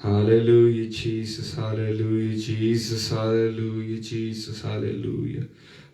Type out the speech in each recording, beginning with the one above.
Hallelujah, Jesus, hallelujah, Jesus, hallelujah, Jesus, hallelujah,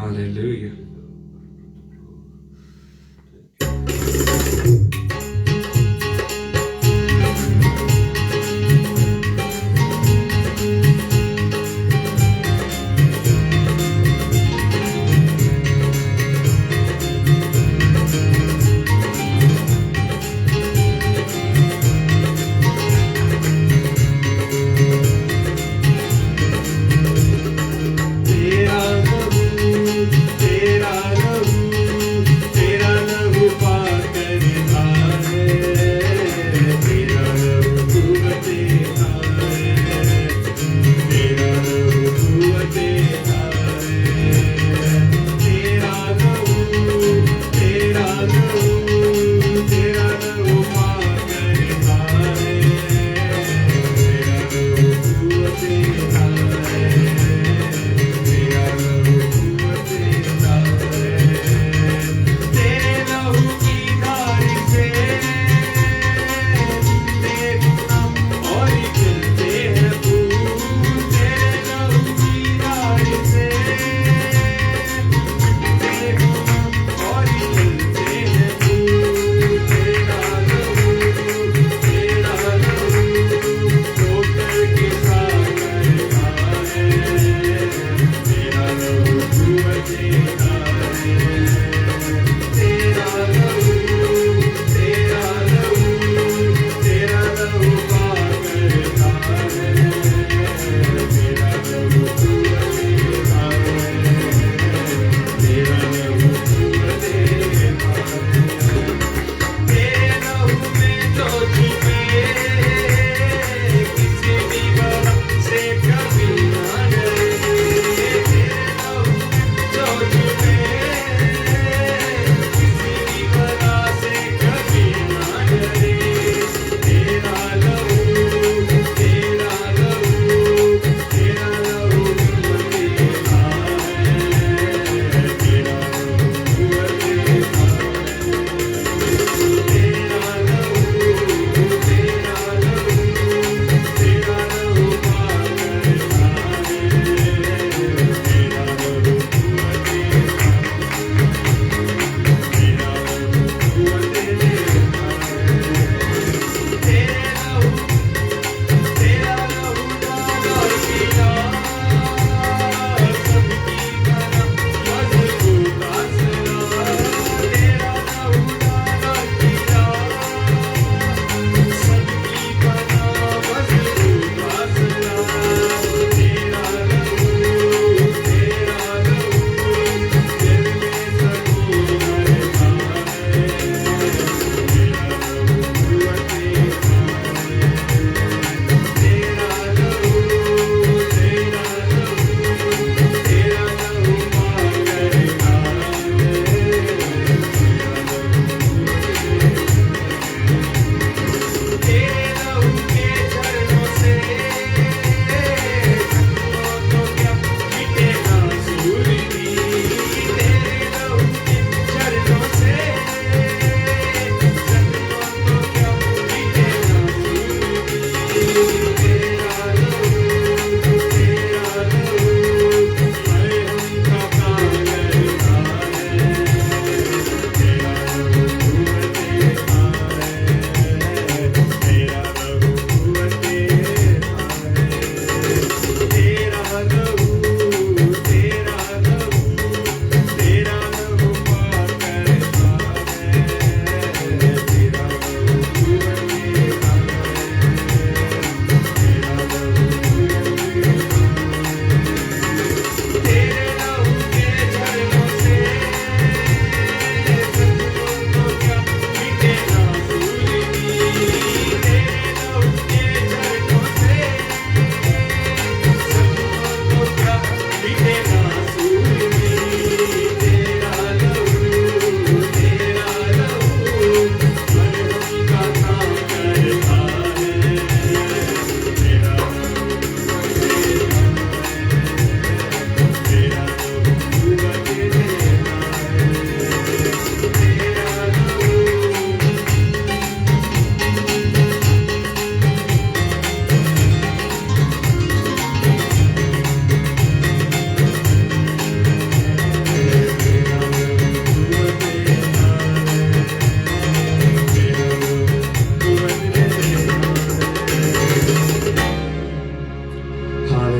Hallelujah.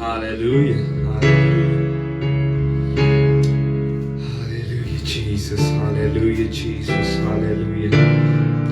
Hallelujah. Hallelujah. Hallelujah, Jesus. Hallelujah, Jesus. Hallelujah.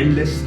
endless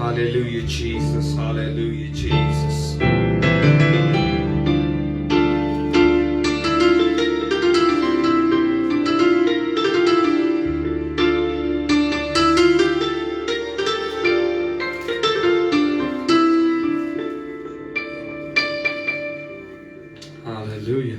Hallelujah, Jesus. Hallelujah, Jesus. Hallelujah.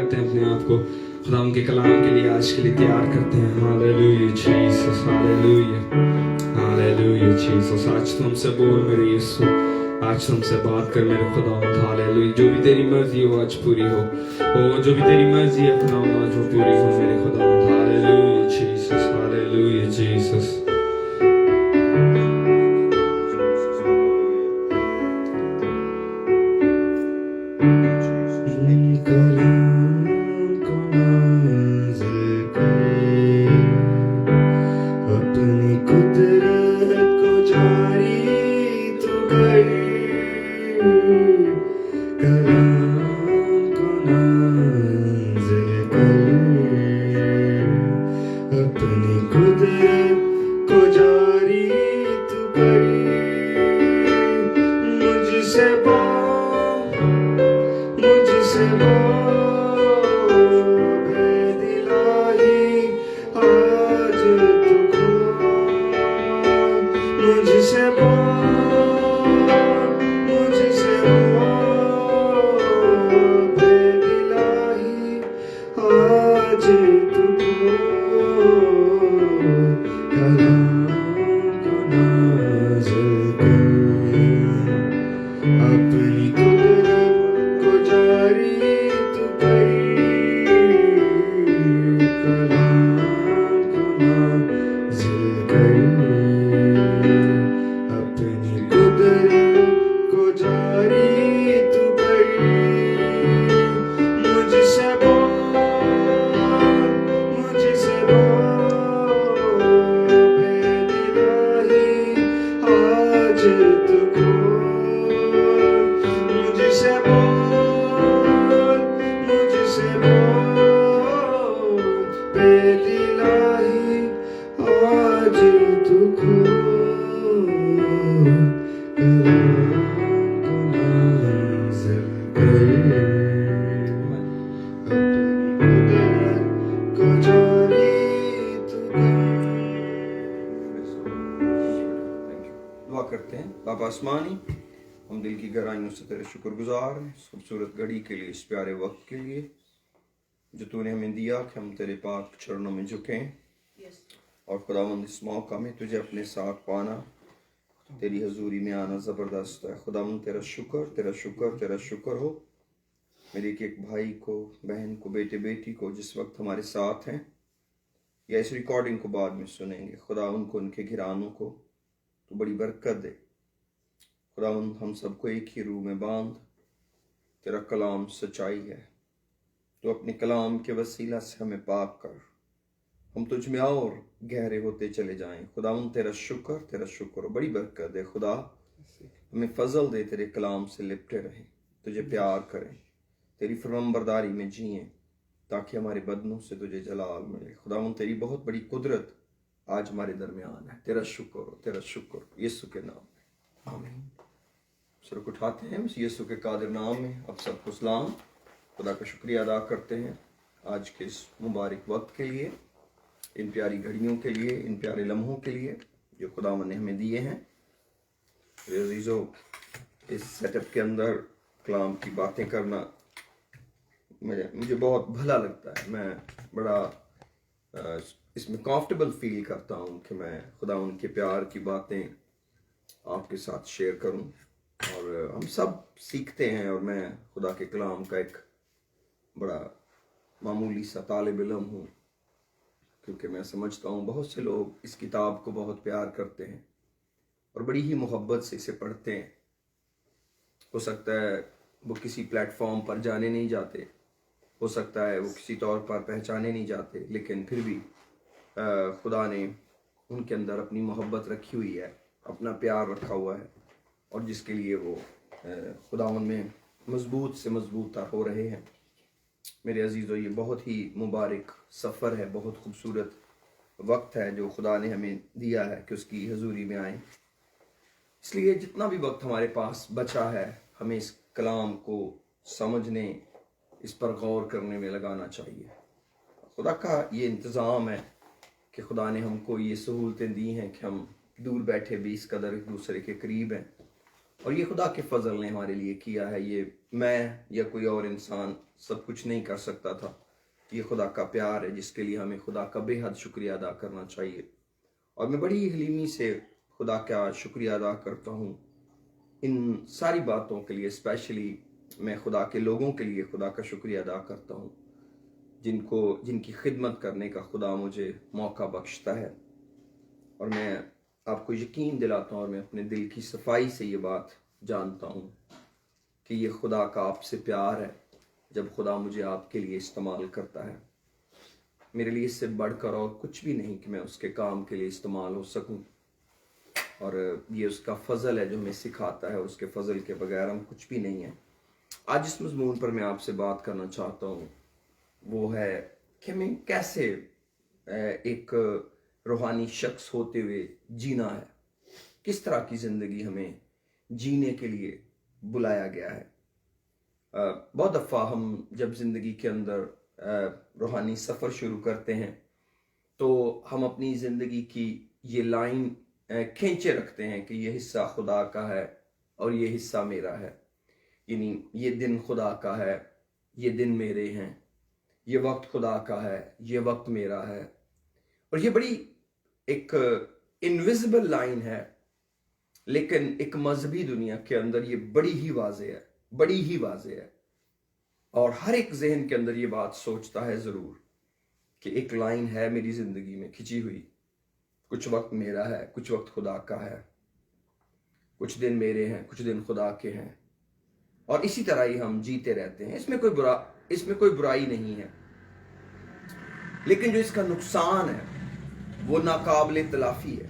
کرتے ہیں اپنے آپ کو خدا ان کے کلام کے لیے آج کے لیے تیار کرتے ہیں. ہاللیلویا جیسس, ہاللیلویا ہاللیلویا جیسس. آج تو ہم سے بول میرے یسوع, آج تو ہم سے بات کر میرے خدا. ہاللیلویا, جو بھی تیری مرضی ہو آج پوری ہو, جو بھی تیری مرضی ہے خدا آج وہ پوری ہو میرے خدا. ہاللیلویا جیسس, ہاللیلویا جیسس. آسمانی, ہم دل کی گہرائیوں سے تیرے شکر گزار ہیں اس خوبصورت گھڑی کے لیے, اس پیارے وقت کے لیے جو تو نے ہمیں دیا کہ ہم تیرے پاک چرنوں میں جھکیں. اور خداوند اس موقع میں تجھے اپنے ساتھ پانا, تیری حضوری میں آنا زبردست ہے. خداوند تیرا شکر, تیرا شکر, تیرا شکر ہو میرے ایک بھائی کو, بہن کو, بیٹے بیٹی کو جس وقت ہمارے ساتھ ہیں یا اس ریکارڈنگ کو بعد میں سنیں گے. خداوند کو, ان کے گھرانوں کو تو بڑی برکت دے. خداوند ہم سب کو ایک ہی روح میں باندھ, تیرا کلام سچائی ہے, تو اپنے کلام کے وسیلہ سے ہمیں پاک کر, ہم تجھ میں اور گہرے ہوتے چلے جائیں. خداوند تیرا شکر, تیرا شکر, بڑی برکت دے. خدا ہمیں فضل دے, تیرے کلام سے لپٹے رہیں, تجھے پیار کریں, تیری فرمانبرداری میں جئیں تاکہ ہمارے بدنوں سے تجھے جلال ملے. خداوند تیری بہت بڑی قدرت آج ہمارے درمیان ہے. تیرا شکر, تیرا شکر, یسوع کے نام میں آمین. سر کو اٹھاتے ہیں یسوع کے قادر نام میں. اب سب کو سلام. خدا کا شکریہ ادا کرتے ہیں آج کے اس مبارک وقت کے لیے, ان پیاری گھڑیوں کے لیے, ان پیارے لمحوں کے لیے جو خداوند نے ہمیں دیے ہیں. عزیزو, اس سیٹ اپ کے اندر کلام کی باتیں کرنا مجھے بہت بھلا لگتا ہے. میں بڑا اس میں کمفرٹیبل فیل کرتا ہوں کہ میں خداوند کے پیار کی باتیں آپ کے ساتھ شیئر کروں. اور ہم سب سیکھتے ہیں, اور میں خدا کے کلام کا ایک بڑا معمولی سا طالب علم ہوں, کیونکہ میں سمجھتا ہوں بہت سے لوگ اس کتاب کو بہت پیار کرتے ہیں اور بڑی ہی محبت سے اسے پڑھتے ہیں. ہو سکتا ہے وہ کسی پلیٹ فارم پر جانے نہیں جاتے, ہو سکتا ہے وہ کسی طور پر پہچانے نہیں جاتے, لیکن پھر بھی خدا نے ان کے اندر اپنی محبت رکھی ہوئی ہے, اپنا پیار رکھا ہوا ہے, اور جس کے لیے وہ خداوند میں مضبوط سے مضبوط تر ہو رہے ہیں. میرے عزیزو, یہ بہت ہی مبارک سفر ہے, بہت خوبصورت وقت ہے جو خدا نے ہمیں دیا ہے کہ اس کی حضوری میں آئیں. اس لیے جتنا بھی وقت ہمارے پاس بچا ہے ہمیں اس کلام کو سمجھنے, اس پر غور کرنے میں لگانا چاہیے. خدا کا یہ انتظام ہے کہ خدا نے ہم کو یہ سہولتیں دی ہیں کہ ہم دور بیٹھے بھی اس قدر ایک دوسرے کے قریب ہیں. اور یہ خدا کے فضل نے ہمارے لیے کیا ہے. یہ میں یا کوئی اور انسان سب کچھ نہیں کر سکتا تھا. یہ خدا کا پیار ہے جس کے لیے ہمیں خدا کا بے حد شکریہ ادا کرنا چاہیے. اور میں بڑی حلیمی سے خدا کا شکریہ ادا کرتا ہوں ان ساری باتوں کے لیے. اسپیشلی میں خدا کے لوگوں کے لیے خدا کا شکریہ ادا کرتا ہوں جن کی خدمت کرنے کا خدا مجھے موقع بخشتا ہے. اور میں آپ کو یقین دلاتا ہوں اور میں اپنے دل کی صفائی سے یہ بات جانتا ہوں کہ یہ خدا کا آپ سے پیار ہے جب خدا مجھے آپ کے لیے استعمال کرتا ہے. میرے لیے اس سے بڑھ کر اور کچھ بھی نہیں کہ میں اس کے کام کے لیے استعمال ہو سکوں. اور یہ اس کا فضل ہے جو ہمیں سکھاتا ہے. اس کے فضل کے بغیر ہم کچھ بھی نہیں ہیں. آج اس مضمون پر میں آپ سے بات کرنا چاہتا ہوں وہ ہے کہ ہمیں کیسے ایک روحانی شخص ہوتے ہوئے جینا ہے. کس طرح کی زندگی ہمیں جینے کے لیے بلایا گیا ہے. بہت دفعہ ہم جب زندگی کے اندر روحانی سفر شروع کرتے ہیں تو ہم اپنی زندگی کی یہ لائن کھینچے رکھتے ہیں کہ یہ حصہ خدا کا ہے اور یہ حصہ میرا ہے. یعنی یہ دن خدا کا ہے، یہ دن میرے ہیں، یہ وقت خدا کا ہے، یہ وقت میرا ہے. اور یہ بڑی ایک انویزبل لائن ہے، لیکن ایک مذہبی دنیا کے اندر یہ بڑی ہی واضح ہے، بڑی ہی واضح ہے. اور ہر ایک ذہن کے اندر یہ بات سوچتا ہے ضرور کہ ایک لائن ہے میری زندگی میں کھینچی ہوئی. کچھ وقت میرا ہے، کچھ وقت خدا کا ہے، کچھ دن میرے ہیں، کچھ دن خدا کے ہیں. اور اسی طرح ہی ہم جیتے رہتے ہیں. اس میں کوئی برائی نہیں ہے. لیکن جو اس کا نقصان ہے وہ ناقابل تلافی ہے.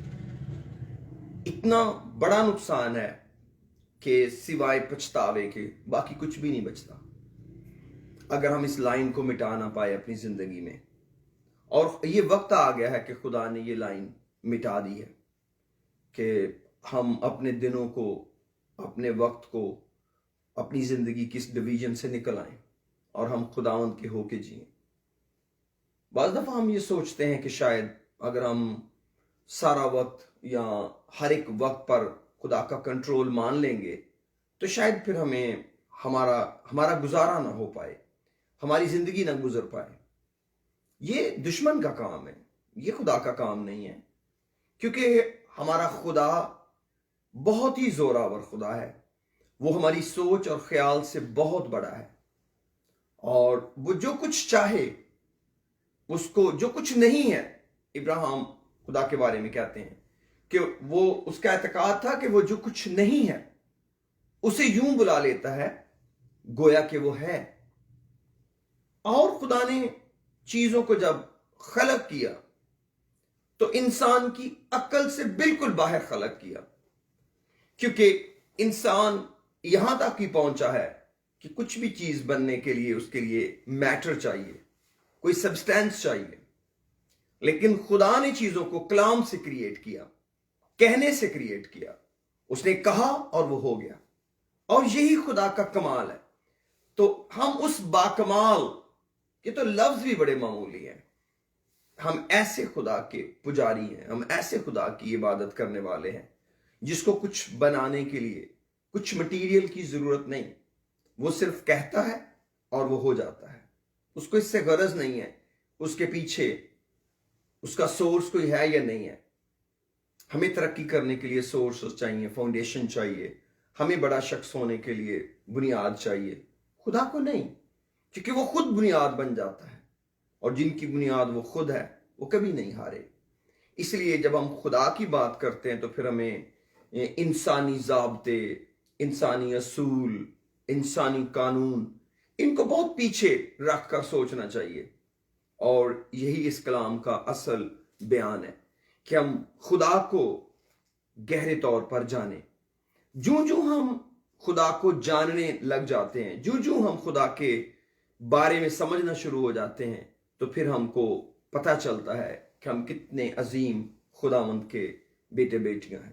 اتنا بڑا نقصان ہے کہ سوائے پچھتاوے کے باقی کچھ بھی نہیں بچتا اگر ہم اس لائن کو مٹا نہ پائے اپنی زندگی میں. اور یہ وقت آ گیا ہے کہ خدا نے یہ لائن مٹا دی ہے کہ ہم اپنے دنوں کو، اپنے وقت کو، اپنی زندگی کی اس ڈویژن سے نکل آئیں اور ہم خداوند کے ہو کے جئیں. بعض دفعہ ہم یہ سوچتے ہیں کہ شاید اگر ہم سارا وقت یا ہر ایک وقت پر خدا کا کنٹرول مان لیں گے تو شاید پھر ہمارا گزارا نہ ہو پائے، ہماری زندگی نہ گزر پائے. یہ دشمن کا کام ہے، یہ خدا کا کام نہیں ہے. کیونکہ ہمارا خدا بہت ہی زوراور خدا ہے. وہ ہماری سوچ اور خیال سے بہت بڑا ہے. اور وہ جو کچھ چاہے، اس کو جو کچھ نہیں ہے، ابراہیم خدا کے بارے میں کہتے ہیں کہ وہ اس کا اعتقاد تھا کہ وہ جو کچھ نہیں ہے اسے یوں بلا لیتا ہے گویا کہ وہ ہے. اور خدا نے چیزوں کو جب خلق کیا تو انسان کی عقل سے بالکل باہر خلق کیا. کیونکہ انسان یہاں تک ہی پہنچا ہے کہ کچھ بھی چیز بننے کے لیے اس کے لیے میٹر چاہیے، کوئی سبسٹینس چاہیے. لیکن خدا نے چیزوں کو کلام سے کریٹ کیا، کہنے سے کریٹ کیا. اس نے کہا اور وہ ہو گیا. اور یہی خدا کا کمال ہے. تو ہم اس باکمال، یہ تو لفظ بھی بڑے معمولی ہیں، ہم ایسے خدا کے پجاری ہیں، ہم ایسے خدا کی عبادت کرنے والے ہیں جس کو کچھ بنانے کے لیے کچھ مٹیریل کی ضرورت نہیں. وہ صرف کہتا ہے اور وہ ہو جاتا ہے. اس کو اس سے غرض نہیں ہے اس کے پیچھے اس کا سورس کوئی ہے یا نہیں ہے. ہمیں ترقی کرنے کے لیے سورس چاہیے، فاؤنڈیشن چاہیے، ہمیں بڑا شخص ہونے کے لیے بنیاد چاہیے. خدا کو نہیں، کیونکہ وہ خود بنیاد بن جاتا ہے. اور جن کی بنیاد وہ خود ہے وہ کبھی نہیں ہارے. اس لیے جب ہم خدا کی بات کرتے ہیں تو پھر ہمیں انسانی ضابطے، انسانی اصول، انسانی قانون، ان کو بہت پیچھے رکھ کر سوچنا چاہیے. اور یہی اس کلام کا اصل بیان ہے کہ ہم خدا کو گہرے طور پر جانیں. جو ہم خدا کو جاننے لگ جاتے ہیں، جو ہم خدا کے بارے میں سمجھنا شروع ہو جاتے ہیں تو پھر ہم کو پتہ چلتا ہے کہ ہم کتنے عظیم خداوند کے بیٹے بیٹیاں ہیں.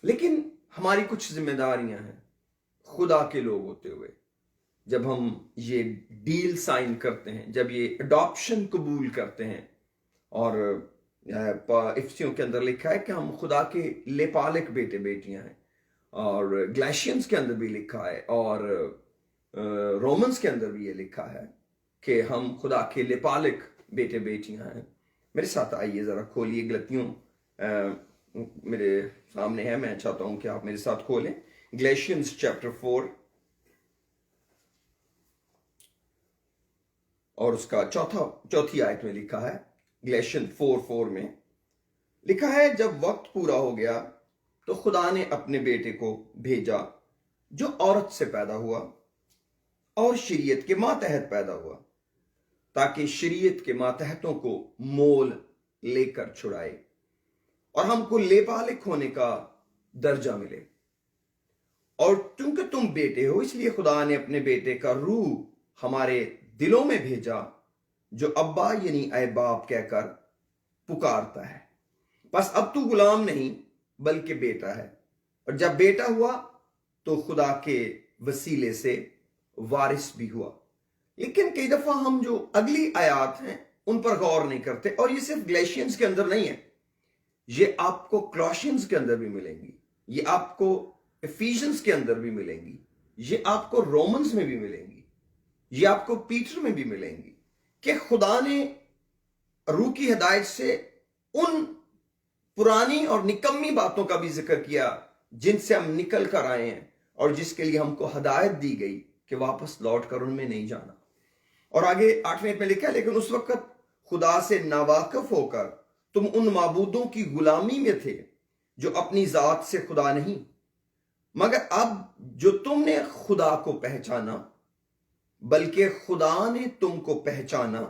لیکن ہماری کچھ ذمہ داریاں ہیں خدا کے لوگ ہوتے ہوئے. جب ہم یہ ڈیل سائن کرتے ہیں، جب یہ اڈاپشن قبول کرتے ہیں، اور افسیوں کے اندر لکھا ہے کہ ہم خدا کے لپالک بیٹے بیٹیاں ہیں، اور گلیشینز کے اندر بھی لکھا ہے اور رومنز کے اندر بھی یہ لکھا ہے کہ ہم خدا کے لپالک بیٹے بیٹیاں ہیں. میرے ساتھ آئیے ذرا کھولیے غلطیوں میرے سامنے ہے, میں چاہتا ہوں کہ آپ میرے ساتھ کھولیں گلیشینز چیپٹر 4 اور اس کا چوتھی آیت میں لکھا ہے. گلیشین 4:4 میں لکھا ہے, جب وقت پورا ہو گیا تو خدا نے اپنے بیٹے کو بھیجا جو عورت سے پیدا ہوا اور شریعت کے ماتحت پیدا ہوا, تاکہ شریعت کے ماتحتوں کو مول لے کر چھڑائے اور ہم کو لے پالک ہونے کا درجہ ملے. اور چونکہ تم بیٹے ہو اس لیے خدا نے اپنے بیٹے کا روح ہمارے دلوں میں بھیجا جو ابا یعنی اے باپ کہہ کر پکارتا ہے. بس اب تو غلام نہیں بلکہ بیٹا ہے, اور جب بیٹا ہوا تو خدا کے وسیلے سے وارث بھی ہوا. لیکن کئی دفعہ ہم جو اگلی آیات ہیں ان پر غور نہیں کرتے, اور یہ صرف گلیشینز کے اندر نہیں ہے, یہ آپ کو کولوسینز کے اندر بھی ملیں گی, یہ آپ کو ایفیشینز کے اندر بھی ملیں گی, یہ آپ کو رومنز میں بھی ملیں گی, یہ آپ کو پیٹر میں بھی ملیں گی, کہ خدا نے روح کی ہدایت سے ان پرانی اور نکمی باتوں کا بھی ذکر کیا جن سے ہم نکل کر آئے ہیں اور جس کے لیے ہم کو ہدایت دی گئی کہ واپس لوٹ کر ان میں نہیں جانا. اور آگے 8ویں میں لکھا ہے, لیکن اس وقت خدا سے ناواقف ہو کر تم ان معبودوں کی غلامی میں تھے جو اپنی ذات سے خدا نہیں, مگر اب جو تم نے خدا کو پہچانا بلکہ خدا نے تم کو پہچانا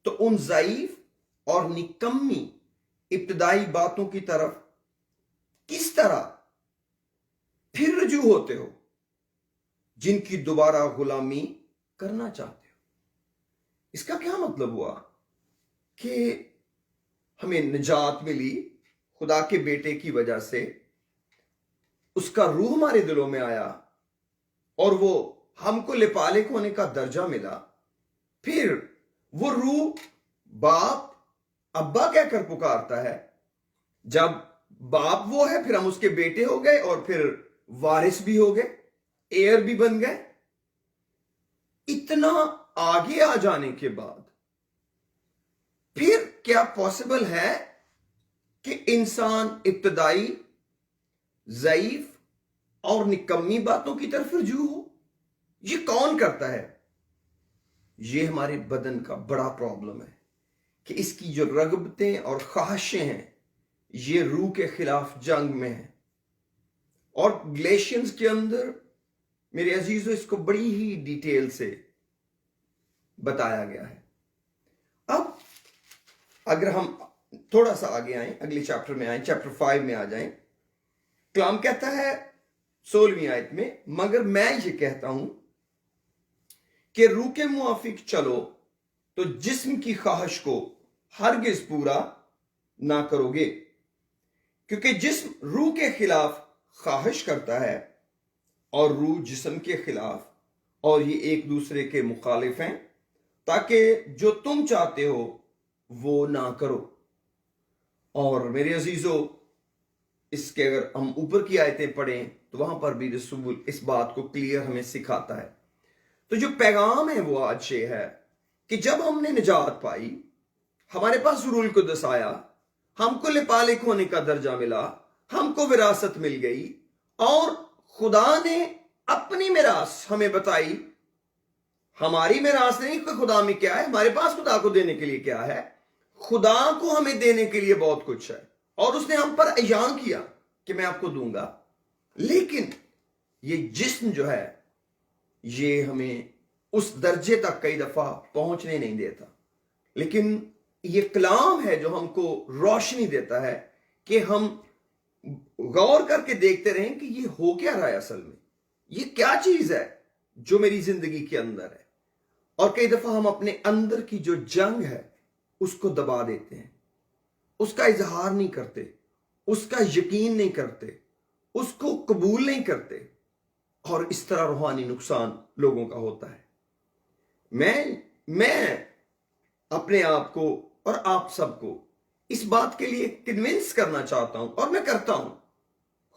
تو ان ضعیف اور نکمی ابتدائی باتوں کی طرف کس طرح پھر رجوع ہوتے ہو جن کی دوبارہ غلامی کرنا چاہتے ہو. اس کا کیا مطلب ہوا کہ ہمیں نجات ملی خدا کے بیٹے کی وجہ سے, اس کا روح ہمارے دلوں میں آیا اور وہ ہم کو لپالک ہونے کا درجہ ملا, پھر وہ روح باپ ابا کہہ کر پکارتا ہے, جب باپ وہ ہے پھر ہم اس کے بیٹے ہو گئے اور پھر وارث بھی ہو گئے, ایئر بھی بن گئے. اتنا آگے آ جانے کے بعد پھر کیا پاسبل ہے کہ انسان ابتدائی ضعیف اور نکمی باتوں کی طرف رجوع ہو؟ یہ کون کرتا ہے؟ یہ ہمارے بدن کا بڑا پرابلم ہے کہ اس کی جو رغبتیں اور خواہشیں ہیں یہ روح کے خلاف جنگ میں ہیں. اور گلیشینز کے اندر میرے عزیزو اس کو بڑی ہی ڈیٹیل سے بتایا گیا ہے. اب اگر ہم تھوڑا سا آگے آئیں, اگلے چیپٹر میں آئیں, چیپٹر 5 میں آ جائیں, کلام کہتا ہے 16ویں آیت میں, مگر میں یہ کہتا ہوں کہ روح کے موافق چلو تو جسم کی خواہش کو ہرگز پورا نہ کرو گے, کیونکہ جسم روح کے خلاف خواہش کرتا ہے اور روح جسم کے خلاف, اور یہ ایک دوسرے کے مخالف ہیں, تاکہ جو تم چاہتے ہو وہ نہ کرو. اور میرے عزیزو اس کے اگر ہم اوپر کی آیتیں پڑھیں تو وہاں پر بھی رسول اس بات کو کلیئر ہمیں سکھاتا ہے. تو جو پیغام ہے وہ آج یہ ہے کہ جب ہم نے نجات پائی, ہمارے پاس روح القدس آیا, ہم کو لپالک ہونے کا درجہ ملا, ہم کو وراثت مل گئی, اور خدا نے اپنی میراث ہمیں بتائی. ہماری میراث نہیں کہ خدا میں کیا ہے, ہمارے پاس خدا کو دینے کے لیے کیا ہے. خدا کو ہمیں دینے کے لیے بہت کچھ ہے, اور اس نے ہم پر اعلان کیا کہ میں آپ کو دوں گا. لیکن یہ جسم جو ہے یہ ہمیں اس درجے تک کئی دفعہ پہنچنے نہیں دیتا. لیکن یہ کلام ہے جو ہم کو روشنی دیتا ہے کہ ہم غور کر کے دیکھتے رہیں کہ یہ ہو کیا رہا ہے اصل میں, یہ کیا چیز ہے جو میری زندگی کے اندر ہے. اور کئی دفعہ ہم اپنے اندر کی جو جنگ ہے اس کو دبا دیتے ہیں, اس کا اظہار نہیں کرتے, اس کا یقین نہیں کرتے, اس کو قبول نہیں کرتے, اور اس طرح روحانی نقصان لوگوں کا ہوتا ہے. میں اپنے آپ کو اور آپ سب کو اس بات کے لیے کنونس کرنا چاہتا ہوں, اور میں کرتا ہوں,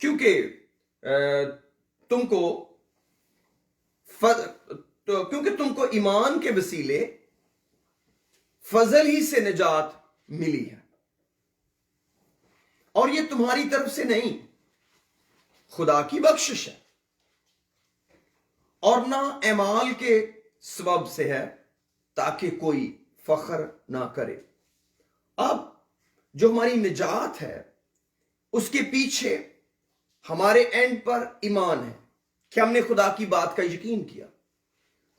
کیونکہ تم کو ایمان کے وسیلے فضل ہی سے نجات ملی ہے، اور یہ تمہاری طرف سے نہیں، خدا کی بخشش ہے، اور نہ اعمال کے سبب سے ہے، تاکہ کوئی فخر نہ کرے۔ اب جو ہماری نجات ہے اس کے پیچھے ہمارے اینڈ پر ایمان ہے کہ ہم نے خدا کی بات کا یقین کیا۔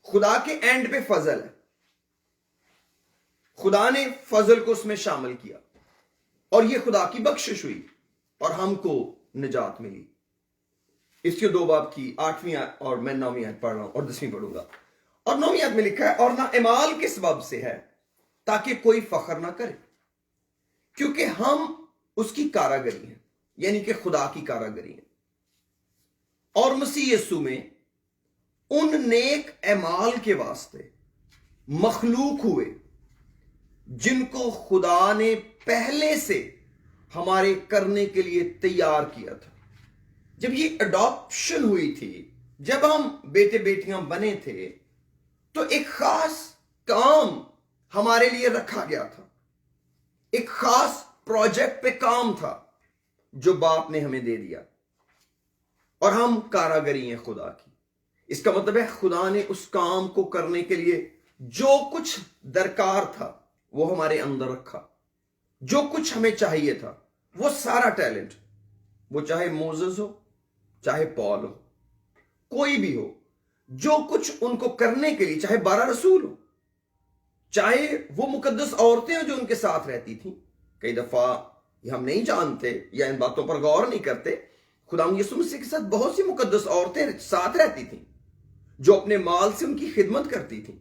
خدا کے اینڈ پہ فضل ہے، خدا نے فضل کو اس میں شامل کیا، اور یہ خدا کی بخشش ہوئی اور ہم کو نجات ملی۔ اس کے 2 باب کی 8ویں اور میں 9ویں آیت پڑھ رہا ہوں اور 10ویں پڑھوں گا۔ اور 9ویں آیت میں لکھا ہے، اور نہ اعمال کے سبب سے ہے تاکہ کوئی فخر نہ کرے، کیونکہ ہم اس کی کاراگری ہیں، یعنی کہ خدا کی کاراگری ہیں، اور مسیح یسوع میں ان نیک اعمال کے واسطے مخلوق ہوئے جن کو خدا نے پہلے سے ہمارے کرنے کے لیے تیار کیا تھا۔ جب یہ اڈاپشن ہوئی تھی، جب ہم بیٹے بیٹیاں بنے تھے، تو ایک خاص کام ہمارے لیے رکھا گیا تھا، ایک خاص پروجیکٹ پہ کام تھا جو باپ نے ہمیں دے دیا، اور ہم کاراگری ہیں خدا کی۔ اس کا مطلب ہے خدا نے اس کام کو کرنے کے لیے جو کچھ درکار تھا وہ ہمارے اندر رکھا، جو کچھ ہمیں چاہیے تھا، وہ سارا ٹیلنٹ، وہ چاہے موزز ہو، چاہے پال ہو، کوئی بھی ہو، جو کچھ ان کو کرنے کے لیے، چاہے 12 رسول ہو، چاہے وہ مقدس عورتیں ہوں جو ان کے ساتھ رہتی تھیں۔ کئی دفعہ ہم نہیں جانتے یا ان باتوں پر غور نہیں کرتے، خدا یسوع مسیح کے ساتھ بہت سی مقدس عورتیں ساتھ رہتی تھیں جو اپنے مال سے ان کی خدمت کرتی تھیں،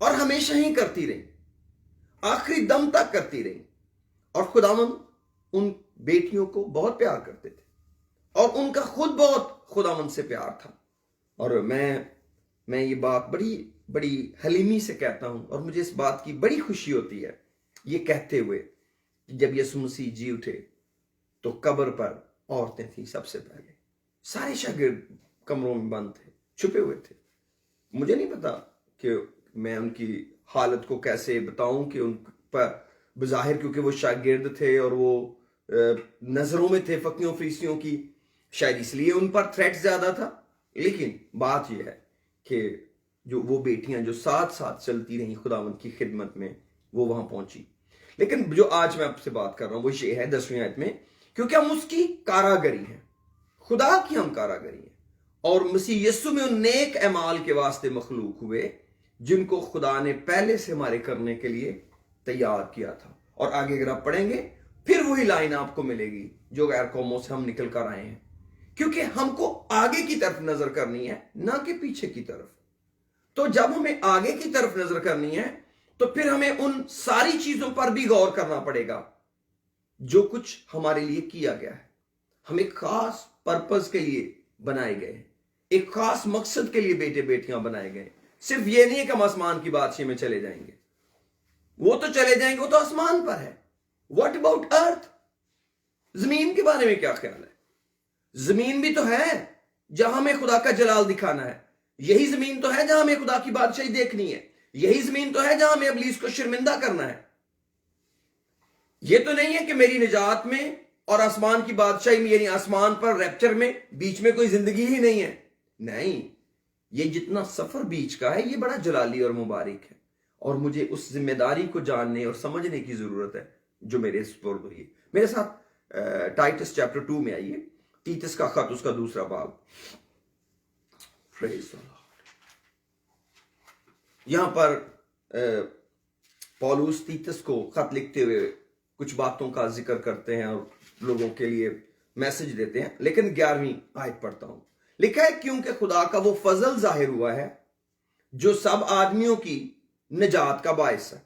اور ہمیشہ ہی کرتی رہیں، آخری دم تک کرتی رہیں، اور خداوند ان بیٹیوں کو بہت پیار کرتے تھے، اور ان کا خود بہت خداوند سے پیار تھا۔ اور میں یہ بات بڑی حلیمی سے کہتا ہوں، اور مجھے اس بات کی بڑی خوشی ہوتی ہے یہ کہتے ہوئے کہ جب یسوع مسیح جی اٹھے تو قبر پر عورتیں تھیں سب سے پہلے، سارے شاگرد کمروں میں بند تھے، چھپے ہوئے تھے۔ مجھے نہیں پتا کہ میں ان کی حالت کو کیسے بتاؤں کہ ان پر بظاہر، کیونکہ وہ شاگرد تھے اور وہ نظروں میں تھے فقیوں فریسیوں کی، شاید اس لیے ان پر تھریٹ زیادہ تھا، لیکن بات یہ ہے کہ جو وہ بیٹیاں جو ساتھ ساتھ چلتی رہیں خداوند کی خدمت میں، وہ وہاں پہنچی۔ لیکن جو آج میں آپ سے بات کر رہا ہوں وہ یہ ہے 10ویں آیت میں، کیونکہ ہم اس کی کاراگری ہیں، خدا کی ہم کاراگری ہیں، اور مسیح یسوع میں ان نیک اعمال کے واسطے مخلوق ہوئے جن کو خدا نے پہلے سے ہمارے کرنے کے لیے تیار کیا تھا۔ اور آگے اگر آپ پڑھیں گے پھر وہی لائن آپ کو ملے گی جو غیر قوموں سے ہم نکل کر آئے ہیں، کیونکہ ہم کو آگے کی طرف نظر کرنی ہے، نہ کہ پیچھے کی طرف۔ تو جب ہمیں آگے کی طرف نظر کرنی ہے تو پھر ہمیں ان ساری چیزوں پر بھی غور کرنا پڑے گا جو کچھ ہمارے لیے کیا گیا ہے۔ ہم ایک خاص پرپز کے لیے بنائے گئے ہیں، ایک خاص مقصد کے لیے بیٹے بیٹیاں بنائے گئے ہیں۔ صرف یہ نہیں ہے کہ ہم آسمان کی بادشاہی میں چلے جائیں گے، وہ تو چلے جائیں گے، وہ تو آسمان پر ہے۔ واٹ اباؤٹ ارتھ؟ زمین کے بارے میں کیا خیال ہے؟ زمین بھی تو ہے جہاں ہمیں خدا کا جلال دکھانا ہے، یہی زمین تو ہے جہاں ہمیں خدا کی بادشاہی دیکھنی ہے، یہی زمین تو ہے جہاں ہمیں ابلیس کو شرمندہ کرنا ہے۔ یہ تو نہیں ہے کہ میری نجات میں اور آسمان کی بادشاہی میں، یعنی آسمان پر ریپچر میں، بیچ میں کوئی زندگی ہی نہیں ہے۔ نہیں، یہ جتنا سفر بیچ کا ہے یہ بڑا جلالی اور مبارک ہے، اور مجھے اس ذمہ داری کو جاننے اور سمجھنے کی ضرورت ہے جو میرے سپرد ہوئی ہے۔ میرے ساتھ ٹائٹس چیپٹر 2 میں آئیے، تیتس کا خط، اس کا 2 باب۔ Praise the Lord۔ یہاں پر پولس تیتس کو خط لکھتے ہوئے کچھ باتوں کا ذکر کرتے ہیں اور لوگوں کے لیے میسج دیتے ہیں، لیکن 11ویں آیت پڑھتا ہوں۔ لکھا ہے، کیونکہ خدا کا وہ فضل ظاہر ہوا ہے جو سب آدمیوں کی نجات کا باعث ہے۔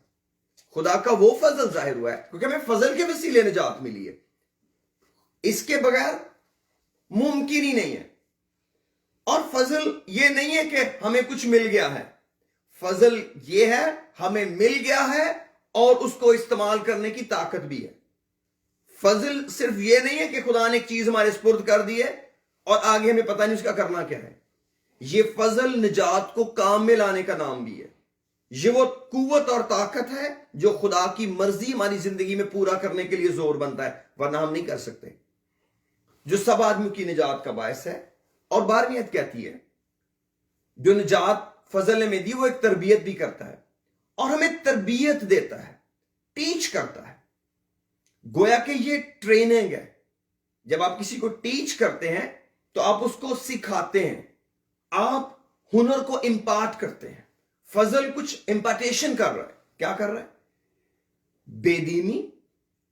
خدا کا وہ فضل ظاہر ہوا ہے کیونکہ ہمیں فضل کے وسیلے نجات ملی ہے، اس کے بغیر ممکن ہی نہیں ہے۔ اور فضل یہ نہیں ہے کہ ہمیں کچھ مل گیا ہے، فضل یہ ہے ہمیں مل گیا ہے اور اس کو استعمال کرنے کی طاقت بھی ہے۔ فضل صرف یہ نہیں ہے کہ خدا نے ایک چیز ہمارے سپرد کر دی ہے اور آگے ہمیں پتہ نہیں اس کا کرنا کیا ہے. یہ فضل نجات کو کام میں لانے کا نام بھی ہے. یہ وہ قوت اور طاقت ہے جو خدا کی مرضی ہماری زندگی میں پورا کرنے کے لیے زور بنتا ہے، ورنہ ہم نہیں کر سکتے. جو سب آدمیوں کی نجات کا باعث ہے. اور 12ویں آیت کہتی ہے جو نجات فضل نے میں دی وہ ایک تربیت بھی کرتا ہے اور ہمیں تربیت دیتا ہے، ٹیچ کرتا ہے. گویا کہ یہ ٹریننگ ہے. جب آپ کسی کو ٹیچ کرتے ہیں تو آپ اس کو سکھاتے ہیں، آپ ہنر کو امپارٹ کرتے ہیں. فضل کچھ امپارٹیشن کر رہا ہے. کیا کر رہا ہے؟ بے دینی،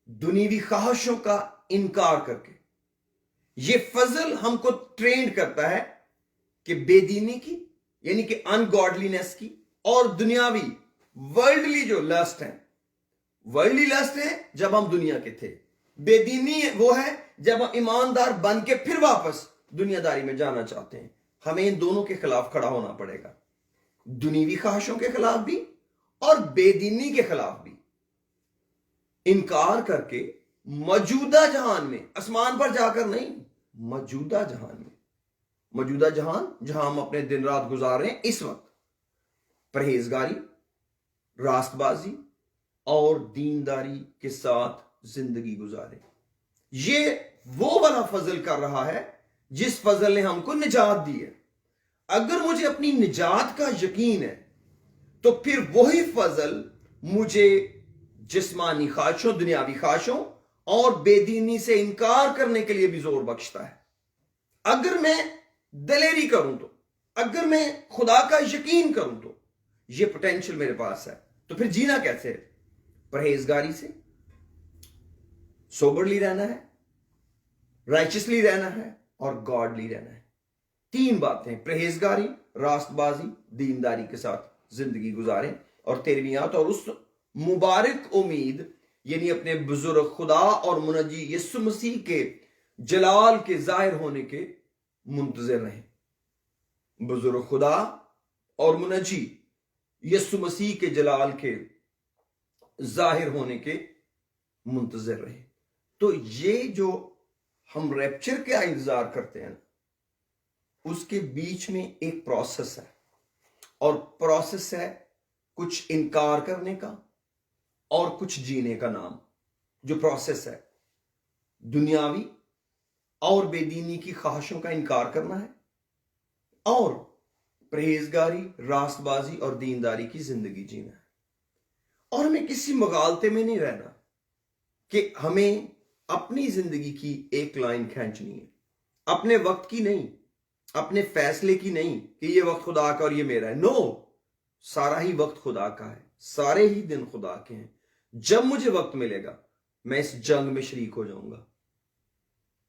دنیوی خواہشوں کا انکار کر کے. یہ فضل ہم کو ٹرینڈ کرتا ہے کہ بے دینی کی یعنی کہ ان گاڈلینس کی اور دنیاوی ورلڈلی جو لسٹ ہیں. ورلڈلی لسٹ ہے جب ہم دنیا کے تھے، بے دینی وہ ہے جب ہم ایماندار بن کے پھر واپس دنیا داری میں جانا چاہتے ہیں. ہمیں ان دونوں کے خلاف کھڑا ہونا پڑے گا، دنیوی خواہشوں کے خلاف بھی اور بے دینی کے خلاف بھی. انکار کر کے موجودہ جہان میں، آسمان پر جا کر نہیں، موجودہ جہان میں، موجودہ جہان جہاں ہم اپنے دن رات گزار رہے ہیں اس وقت، پرہیزگاری، راست بازی اور دینداری کے ساتھ زندگی گزارے. یہ وہ والا فضل کر رہا ہے جس فضل نے ہم کو نجات دی ہے. اگر مجھے اپنی نجات کا یقین ہے تو پھر وہی فضل مجھے جسمانی خواہشوں، دنیاوی خواہشوں اور بے دینی سے انکار کرنے کے لیے بھی زور بخشتا ہے. اگر میں دلیری کروں تو، اگر میں خدا کا یقین کروں تو یہ پوٹینشل میرے پاس ہے. تو پھر جینا کیسے ہے؟ پرہیزگاری سے، سوبرلی رہنا ہے، رائچسلی رہنا ہے اور گاڈلی رہنا ہے. 3 باتیں، پرہیزگاری، راست بازی، دینداری کے ساتھ زندگی گزاریں. اور 13ویں آیت، اور اس مبارک امید یعنی اپنے بزرگ خدا اور منجی یسوع مسیح کے جلال کے ظاہر ہونے کے منتظر رہیں. بزرگ خدا اور منجی یسوع مسیح کے جلال کے ظاہر ہونے کے منتظر رہیں. تو یہ جو ہم ریپچر کا انتظار کرتے ہیں اس کے بیچ میں ایک پروسیس ہے، اور پروسیس ہے کچھ انکار کرنے کا اور کچھ جینے کا نام. جو پروسیس ہے دنیاوی اور بے دینی کی خواہشوں کا انکار کرنا ہے اور پرہیزگاری، راست بازی اور دینداری کی زندگی جینا ہے. اور ہمیں کسی مغالطے میں نہیں رہنا کہ ہمیں اپنی زندگی کی ایک لائن کھینچنی ہے، اپنے وقت کی نہیں، اپنے فیصلے کی نہیں کہ یہ وقت خدا کا اور یہ میرا ہے. نو، سارا ہی وقت خدا کا ہے، سارے ہی دن خدا کے ہیں. جب مجھے وقت ملے گا میں اس جنگ میں شریک ہو جاؤں گا.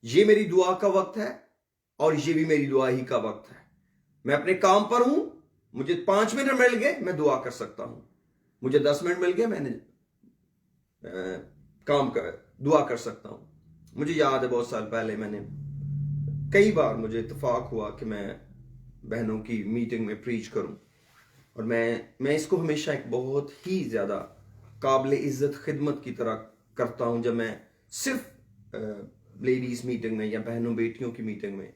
یہ میری دعا کا وقت ہے اور یہ بھی میری دعا ہی کا وقت ہے. میں اپنے کام پر ہوں، مجھے 5 منٹ مل گئے میں دعا کر سکتا ہوں، مجھے 10 منٹ مل گئے میں نے دعا کر سکتا ہوں. مجھے یاد ہے بہت سال پہلے میں نے کئی بار مجھے اتفاق ہوا کہ میں بہنوں کی میٹنگ میں پریچ کروں، اور میں اس کو ہمیشہ ایک بہت ہی زیادہ قابل عزت خدمت کی طرح کرتا ہوں جب میں صرف لیڈیز میٹنگ میں یا بہنوں بیٹیوں کی میٹنگ میں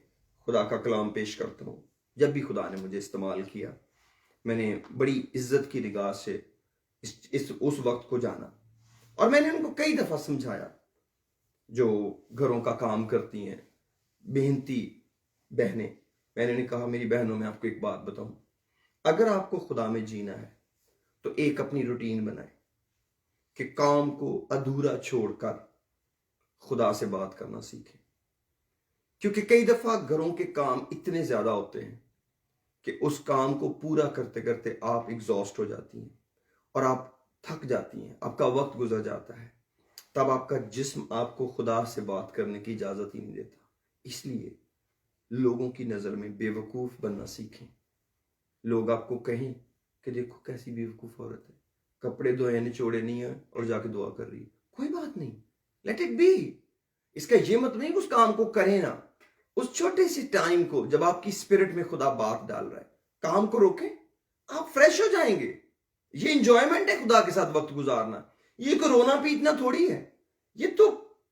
خدا کا کلام پیش کرتا ہوں. جب بھی خدا نے مجھے استعمال کیا میں نے بڑی عزت کی نگاہ سے اس وقت کو جانا، اور میں نے ان کو کئی دفعہ سمجھایا جو گھروں کا کام کرتی ہیں، محنتی بہنیں. میں نے کہا میری بہنوں میں آپ کو ایک بات بتاؤں، اگر آپ کو خدا میں جینا ہے تو ایک اپنی روٹین بنائیں کہ کام کو ادھورا چھوڑ کر خدا سے بات کرنا سیکھیں. کیونکہ کئی دفعہ گھروں کے کام اتنے زیادہ ہوتے ہیں کہ اس کام کو پورا کرتے کرتے آپ ایگزاسٹ ہو جاتی ہیں اور آپ تھک جاتی ہیں، آپ کا وقت گزر جاتا ہے. تب آپ کا جسم آپ کو خدا سے بات کرنے کی اجازت ہی نہیں دیتا. اس لیے لوگوں کی نظر میں بے وقوف بننا سیکھیں. لوگ آپ کو کہیں کہ دیکھو کیسی بے وقوف عورت ہے، کپڑے دھوئے نچوڑے نہیں ہیں اور جا کے دعا کر رہی ہے. کوئی بات نہیں، لیٹ اٹ بی. اس کا یہ مطلب نہیں کہ اس کام کو کریں نا. اس چھوٹے سے ٹائم کو جب آپ کی اسپرٹ میں خدا بات ڈال رہا ہے، کام کو روکیں، آپ فریش ہو جائیں گے. یہ انجوائمنٹ ہے خدا کے ساتھ وقت گزارنا. یہ کورونا پیٹنا تھوڑی ہے، یہ تو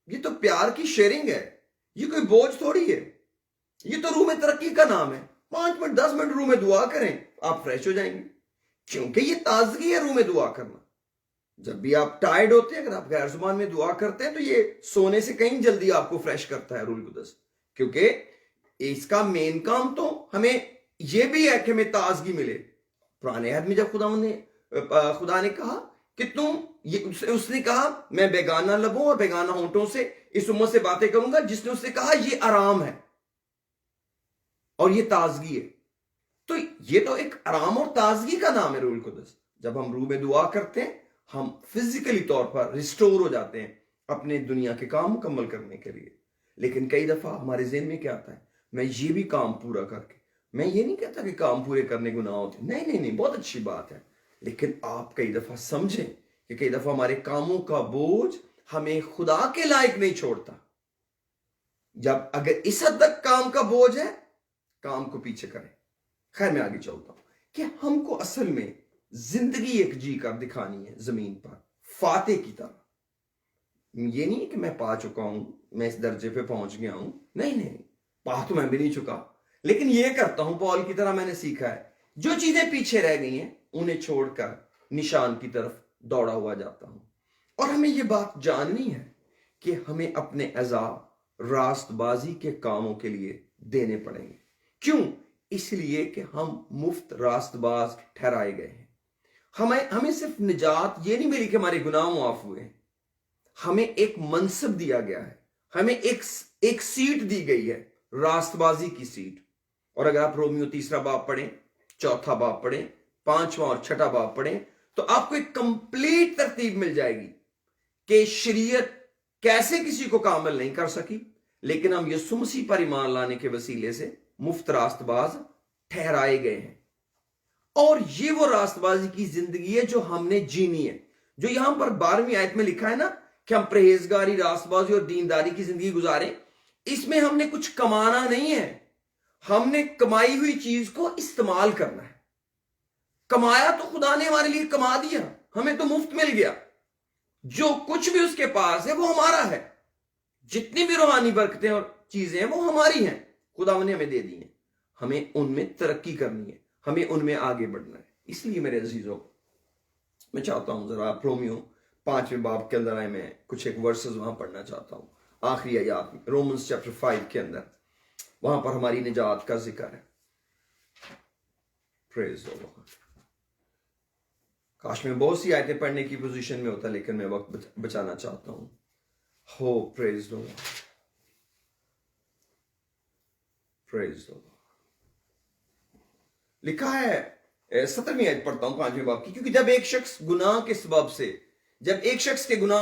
یہ تو پیار کی شیئرنگ ہے, یہ کوئی بوجھ تھوڑی ہے. یہ تو روح میں ترقی کا نام ہے. 5 منٹ 10 منٹ روح میں دعا کریں, آپ فریش ہو جائیں گے, کیونکہ یہ تازگی ہے روح میں دعا کرنا. جب بھی آپ ٹائرڈ ہوتے ہیں, اگر آپ غیر زبان میں دعا کرتے ہیں تو یہ سونے سے کہیں جلدی آپ کو فریش کرتا ہے روح القدس, کیونکہ اس کا مین کام تو ہمیں یہ بھی ہے کہ ہمیں تازگی ملے. پرانے عہد میں جب خدا نے کہا کہ اس نے کہا میں بیگانہ لبوں اور بیگانہ ہونٹوں سے اس امت سے باتیں کروں گا, جس نے اس سے کہا یہ آرام ہے اور یہ تازگی ہے. تو یہ تو ایک آرام اور تازگی کا نام ہے روح القدس. جب ہم روح میں دعا کرتے ہیں ہم فزیکلی طور پر ریسٹور ہو جاتے ہیں اپنے دنیا کے کام مکمل کرنے کے لیے. لیکن کئی دفعہ ہمارے ذہن میں کیا آتا ہے, میں یہ بھی کام پورا کر کے, میں یہ نہیں کہتا کہ کام پورے کرنے گناہ ہوتے, نہیں, بہت اچھی بات ہے, لیکن آپ کئی دفعہ سمجھیں کہ کئی دفعہ ہمارے کاموں کا بوجھ ہمیں خدا کے لائق نہیں چھوڑتا. جب اگر اس حد تک کام کا بوجھ ہے, کام کو پیچھے کریں. خیر میں آگے چلتا ہوں کہ ہم کو اصل میں زندگی ایک جی کر دکھانی ہے زمین پر فاتح کی طرح. یہ نہیں کہ میں پا چکا ہوں, میں اس درجے پہ پہنچ گیا ہوں, نہیں, پا تو میں بھی نہیں چکا, لیکن یہ کرتا ہوں پال کی طرح. میں نے سیکھا ہے جو چیزیں پیچھے رہ گئی ہیں انہیں چھوڑ کر نشان کی طرف دوڑا ہوا جاتا ہوں. اور ہمیں یہ بات جاننی ہے کہ ہمیں اپنے اعضاء راست بازی کے کاموں کے لیے دینے پڑیں گے. کیوں؟ اس لیے کہ ہم مفت راست باز ٹھہرائے گئے ہیں. ہمیں صرف نجات یہ نہیں ملی کہ ہمارے گناہ معاف ہوئے ہیں, ہمیں ایک منصب دیا گیا ہے, ہمیں ایک سیٹ دی گئی ہے, راست بازی کی سیٹ. اور اگر آپ رومیو 3 باب پڑھیں, 4 باب پڑھیں, 5 اور 6 باب پڑھیں, تو آپ کو ایک کمپلیٹ ترتیب مل جائے گی کہ شریعت کیسے کسی کو کامل نہیں کر سکی, لیکن ہم یسوع مسیح پر ایمان لانے کے وسیلے سے مفت راست باز ٹھہرائے گئے ہیں. اور یہ وہ راست بازی کی زندگی ہے جو ہم نے جینی ہے, جو یہاں پر 12ویں آیت میں لکھا ہے نا کہ ہم پرہیزگاری, راست بازی اور دینداری کی زندگی گزاریں. اس میں ہم نے کچھ کمانا نہیں ہے, ہم نے کمائی ہوئی چیز کو استعمال کرنا ہے. کمایا تو خدا نے ہمارے لیے کما دیا, ہمیں تو مفت مل گیا. جو کچھ بھی اس کے پاس ہے وہ ہمارا ہے. جتنی بھی روحانی برکتیں اور چیزیں ہیں وہ ہماری ہیں, خدا نے ہمیں دے دی ہیں. ہمیں ان میں ترقی کرنی ہے, ہمیں ان میں آگے بڑھنا ہے. اس لیے میرے عزیزوں, میں چاہتا ہوں ذرا رومیو 5 باب کے اندر میں کچھ ایک ورسز وہاں پڑھنا چاہتا ہوں, آخری آیات میں, رومنز چیپٹر 5 کے اندر. وہاں پر ہماری نجات کا ذکر ہے. پریز دی لارڈ. کاش میں بہت سی آیتیں پڑھنے کی پوزیشن میں ہوتا, لیکن میں وقت بچانا چاہتا ہوں. ہو پریز دی لارڈ, پریز دی لارڈ. لکھا ہے 17ویں آیت پڑھتا ہوں 5ویں باب کی, کیونکہ جب ایک شخص کے گناہ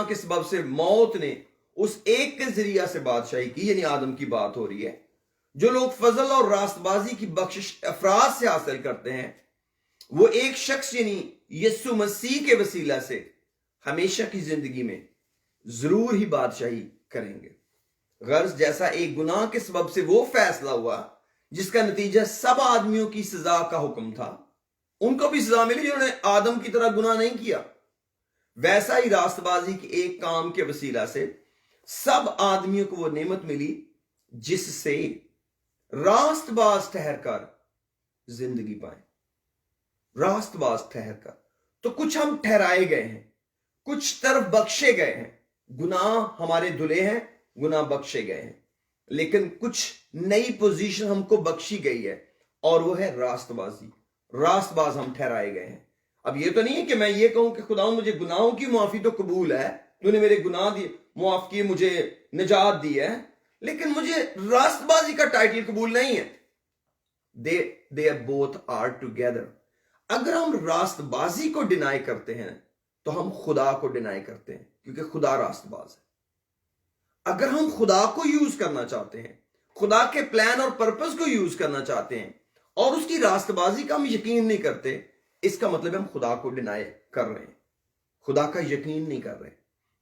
کے سبب سے موت نے اس ایک کے ذریعہ سے بادشاہی کی, یعنی آدم کی بات ہو رہی ہے, جو لوگ فضل اور راست بازی کی بخشش افراد سے حاصل کرتے ہیں, وہ ایک شخص یعنی یسوع مسیح کے وسیلہ سے ہمیشہ کی زندگی میں ضرور ہی بادشاہی کریں گے. غرض جیسا ایک گناہ کے سبب سے وہ فیصلہ ہوا جس کا نتیجہ سب آدمیوں کی سزا کا حکم تھا, ان کو بھی سزا ملی جنہوں نے آدم کی طرح گناہ نہیں کیا, ویسا ہی راست بازی کے ایک کام کے وسیلہ سے سب آدمیوں کو وہ نعمت ملی جس سے راست باز ٹھہر کر زندگی پائیں. راست باز ٹھہر کر, تو کچھ ہم ٹھہرائے گئے ہیں, کچھ طرف بخشے گئے ہیں. گناہ ہمارے دھلے ہیں, گناہ بخشے گئے ہیں, لیکن کچھ نئی پوزیشن ہم کو بخشی گئی ہے, اور وہ ہے راست بازی. راست باز ہم ٹھہرائے گئے ہیں. اب یہ تو نہیں ہے کہ میں یہ کہوں کہ خدا مجھے گناہوں کی معافی تو قبول ہے, تو نے میرے گناہ معاف کیے, مجھے نجات دی ہے, لیکن مجھے راست بازی کا ٹائٹل قبول نہیں ہے. they both are together. اگر ہم راست بازی کو ڈینائی کرتے ہیں تو ہم خدا کو ڈینائی کرتے ہیں, کیونکہ خدا راست باز ہے. اگر ہم خدا کو یوز کرنا چاہتے ہیں, خدا کے پلان اور پرپس کو یوز کرنا چاہتے ہیں, اور اس کی راست بازی کا ہم یقین نہیں کرتے, اس کا مطلب ہم خدا کو ڈینائی کر رہے ہیں, خدا کا یقین نہیں کر رہے.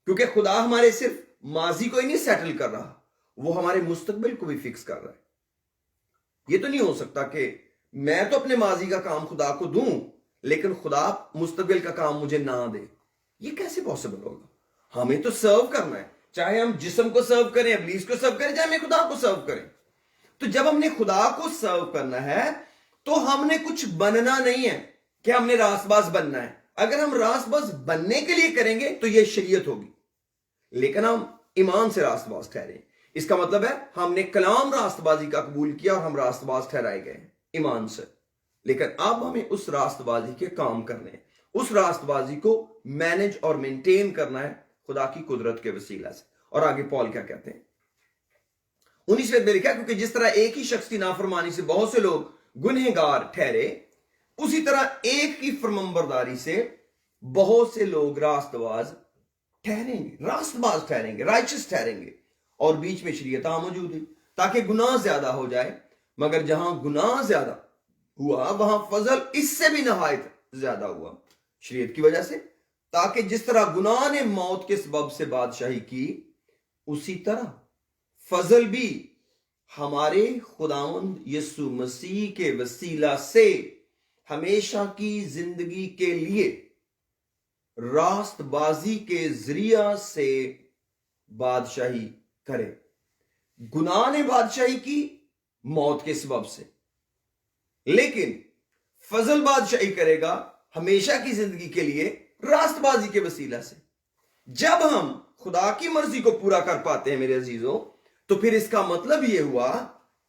کیونکہ خدا ہمارے صرف ماضی کو ہی نہیں سیٹل کر رہا, وہ ہمارے مستقبل کو بھی فکس کر رہا ہے. یہ تو نہیں ہو سکتا کہ میں تو اپنے ماضی کا کام خدا کو دوں لیکن خدا مستقبل کا کام مجھے نہ دے. یہ کیسے پاسبل ہوگا؟ ہمیں تو سرو کرنا ہے, چاہے ہم جسم کو سرو کریں, ابلیس کو سرو کریں, چاہے ہمیں خدا کو سرو کریں. تو جب ہم نے خدا کو سرو کرنا ہے تو ہم نے کچھ بننا نہیں ہے کہ ہم نے راست باز بننا ہے. اگر ہم راست باز بننے کے لیے کریں گے تو یہ شریعت ہوگی, لیکن ہم ایمان سے راست باز ٹھہرے. اس کا مطلب ہے ہم نے کلام راست بازی کا قبول کیا اور ہم راست باز ٹھہرائے گئے ایمان سے. لیکن اب ہمیں اس راست بازی کے کام کرنے ہیں, اس راست بازی کو مینج اور مینٹین کرنا ہے خدا کی قدرت کے وسیلہ سے. اور آگے پال کیا کہتے ہیں 19 میں لکھا, کیونکہ جس طرح ایک ہی شخص کی نافرمانی سے بہت سے لوگ گنہگار ٹھہرے, اسی طرح ایک کی فرمانبرداری سے بہت سے لوگ راست باز ٹھہریں گے, راست باز ٹھہریں گے, رائچس ٹھہریں گے. اور بیچ میں شریعت موجود ہے تاکہ گناہ زیادہ ہو جائے, مگر جہاں گناہ زیادہ ہوا وہاں فضل اس سے بھی نہایت زیادہ ہوا شریعت کی وجہ سے, تاکہ جس طرح گناہ نے موت کے سبب سے بادشاہی کی, اسی طرح فضل بھی ہمارے خداوند یسوع مسیح کے وسیلہ سے ہمیشہ کی زندگی کے لیے راست بازی کے ذریعہ سے بادشاہی کرے. گناہ نے بادشاہی کی موت کے سبب سے, لیکن فضل بادشاہی کرے گا ہمیشہ کی زندگی کے لیے راست بازی کے وسیلہ سے. جب ہم خدا کی مرضی کو پورا کر پاتے ہیں میرے عزیزوں, تو پھر اس کا مطلب یہ ہوا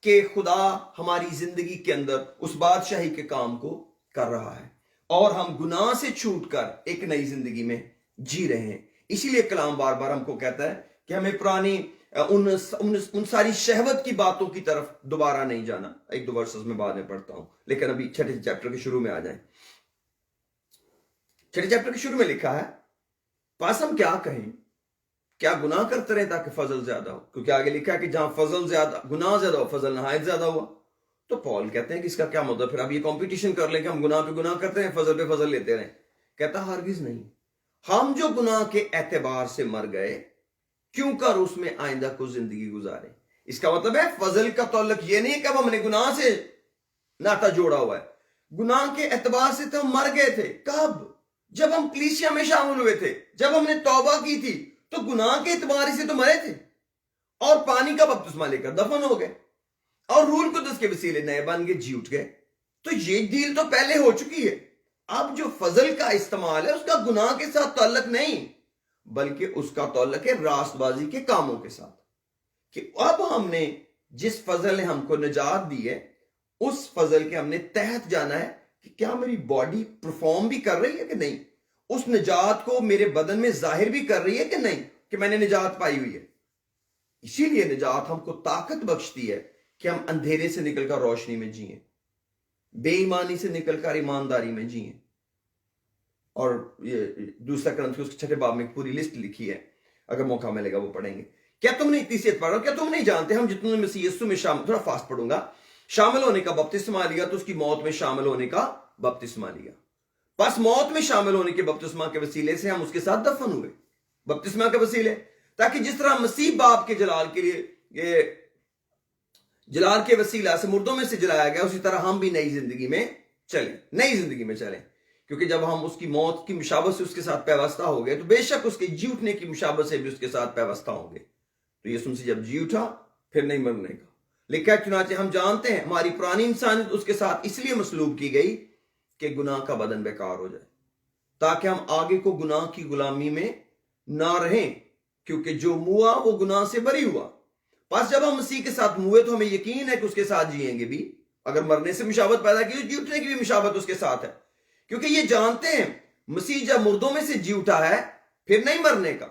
کہ خدا ہماری زندگی کے اندر اس بادشاہی کے کام کو کر رہا ہے اور ہم گناہ سے چھوٹ کر ایک نئی زندگی میں جی رہے ہیں. اسی لیے کلام بار بار ہم کو کہتا ہے کہ ہمیں پرانی ان ساری شہوت کی باتوں کی طرف دوبارہ نہیں جانا. ایک دو ورسز میں بعد میں پڑھتا ہوں, لیکن ابھی چھٹے چیپٹر کے شروع میں آ جائیں. چھٹے چیپٹر کے شروع میں لکھا ہے, پس ہم کیا کہیں, کیا گناہ کرتے رہیں تاکہ فضل زیادہ ہو؟ کیونکہ آگے لکھا ہے کہ جہاں فضل زیادہ, گناہ زیادہ ہو, فضل نہایت زیادہ ہوا. تو پال کہتے ہیں کہ اس کا کیا مطلب, پھر اب یہ کمپٹیشن کر لیں کہ ہم گناہ پہ گناہ کرتے ہیں, فضل پہ فضل لیتے رہیں. کہتا ہرگز نہیں, ہم جو گناہ کے اعتبار سے مر گئے کیوں کر اس میں آئندہ کو زندگی گزارے. اس کا مطلب ہے فضل کا تعلق یہ نہیں کہ اب ہم نے گناہ سے ناتا جوڑا ہوا ہے. گناہ کے اعتبار سے تو ہم مر گئے تھے. کب؟ جب ہم کلیسیا میں شامل ہوئے تھے, جب ہم نے توبہ کی تھی, تو گناہ کے اعتبار سے تو مرے تھے اور پانی کا بپتسمہ لے کر دفن ہو گئے اور روح القدس کے وسیلے نئے بن گئے, جی اٹھ گئے. تو یہ ڈیل تو پہلے ہو چکی ہے. اب جو فضل کا استعمال ہے اس کا گناہ کے ساتھ تعلق نہیں, بلکہ اس کا تعلق ہے راست بازی کے کاموں کے ساتھ. کہ اب ہم نے جس فضل نے ہم کو نجات دی ہے, اس فضل کے ہم نے تحت جانا ہے کہ کیا میری باڈی پرفارم بھی کر رہی ہے کہ نہیں, اس نجات کو میرے بدن میں ظاہر بھی کر رہی ہے کہ نہیں کہ میں نے نجات پائی ہوئی ہے. اسی لیے نجات ہم کو طاقت بخشتی ہے کہ ہم اندھیرے سے نکل کر روشنی میں جئیں, بے ایمانی سے نکل کر ایمانداری میں جئیں. اور یہ دوسرا کرنتھیوس کے 6 باب میں پوری لسٹ لکھی ہے, اگر موقع ملے گا وہ پڑھیں گے. کیا تم نہیں, تیسری پڑھ رہا ہوں, کیا تم نہیں جانتے ہم جتنوں نے مسیح یسوع میں شامل, تھوڑا فاسٹ پڑھوں گا, شامل ہونے کا بپتسمہ لیا تو اس کی موت میں شامل ہونے کا بپتسمہ لیا. پس موت میں شامل ہونے کے بپتسمہ کے وسیلے سے ہم اس کے ساتھ دفن ہوئے, بپتسمہ کے وسیلے, تاکہ جس طرح مسیح باپ کے جلال کے لیے جلال کے وسیلہ سے مردوں میں سے جلایا گیا, اسی طرح ہم بھی نئی زندگی میں چلیں, نئی زندگی میں چلیں. کیونکہ جب ہم اس کی موت کی مشابہت سے اس کے ساتھ پیوستہ ہو گئے, تو بے شک اس کے جی اٹھنے کی مشابہت سے بھی اس کے ساتھ پیوستہ ہوں گے. تو یسوع مسیح جب جی اٹھا پھر نہیں مرنے کا. لکھا چنانچہ ہم جانتے ہیں ہماری پرانی انسانیت اس کے ساتھ اس لیے مصلوب کی گئی کہ گناہ کا بدن بیکار ہو جائے, تاکہ ہم آگے کو گناہ کی غلامی میں نہ رہیں, کیونکہ جو موا وہ گناہ سے بری ہوا. پس جب ہم مسیح کے ساتھ موئے تو ہمیں یقین ہے کہ اس کے ساتھ جئیں گے بھی. اگر مرنے سے مشابہت پیدا کی تو جی اٹھنے کی بھی مشابہت اس کے ساتھ ہے, کیونکہ یہ جانتے ہیں مسیح جب مردوں میں سے جی اٹھا ہے, پھر نہیں مرنے کا,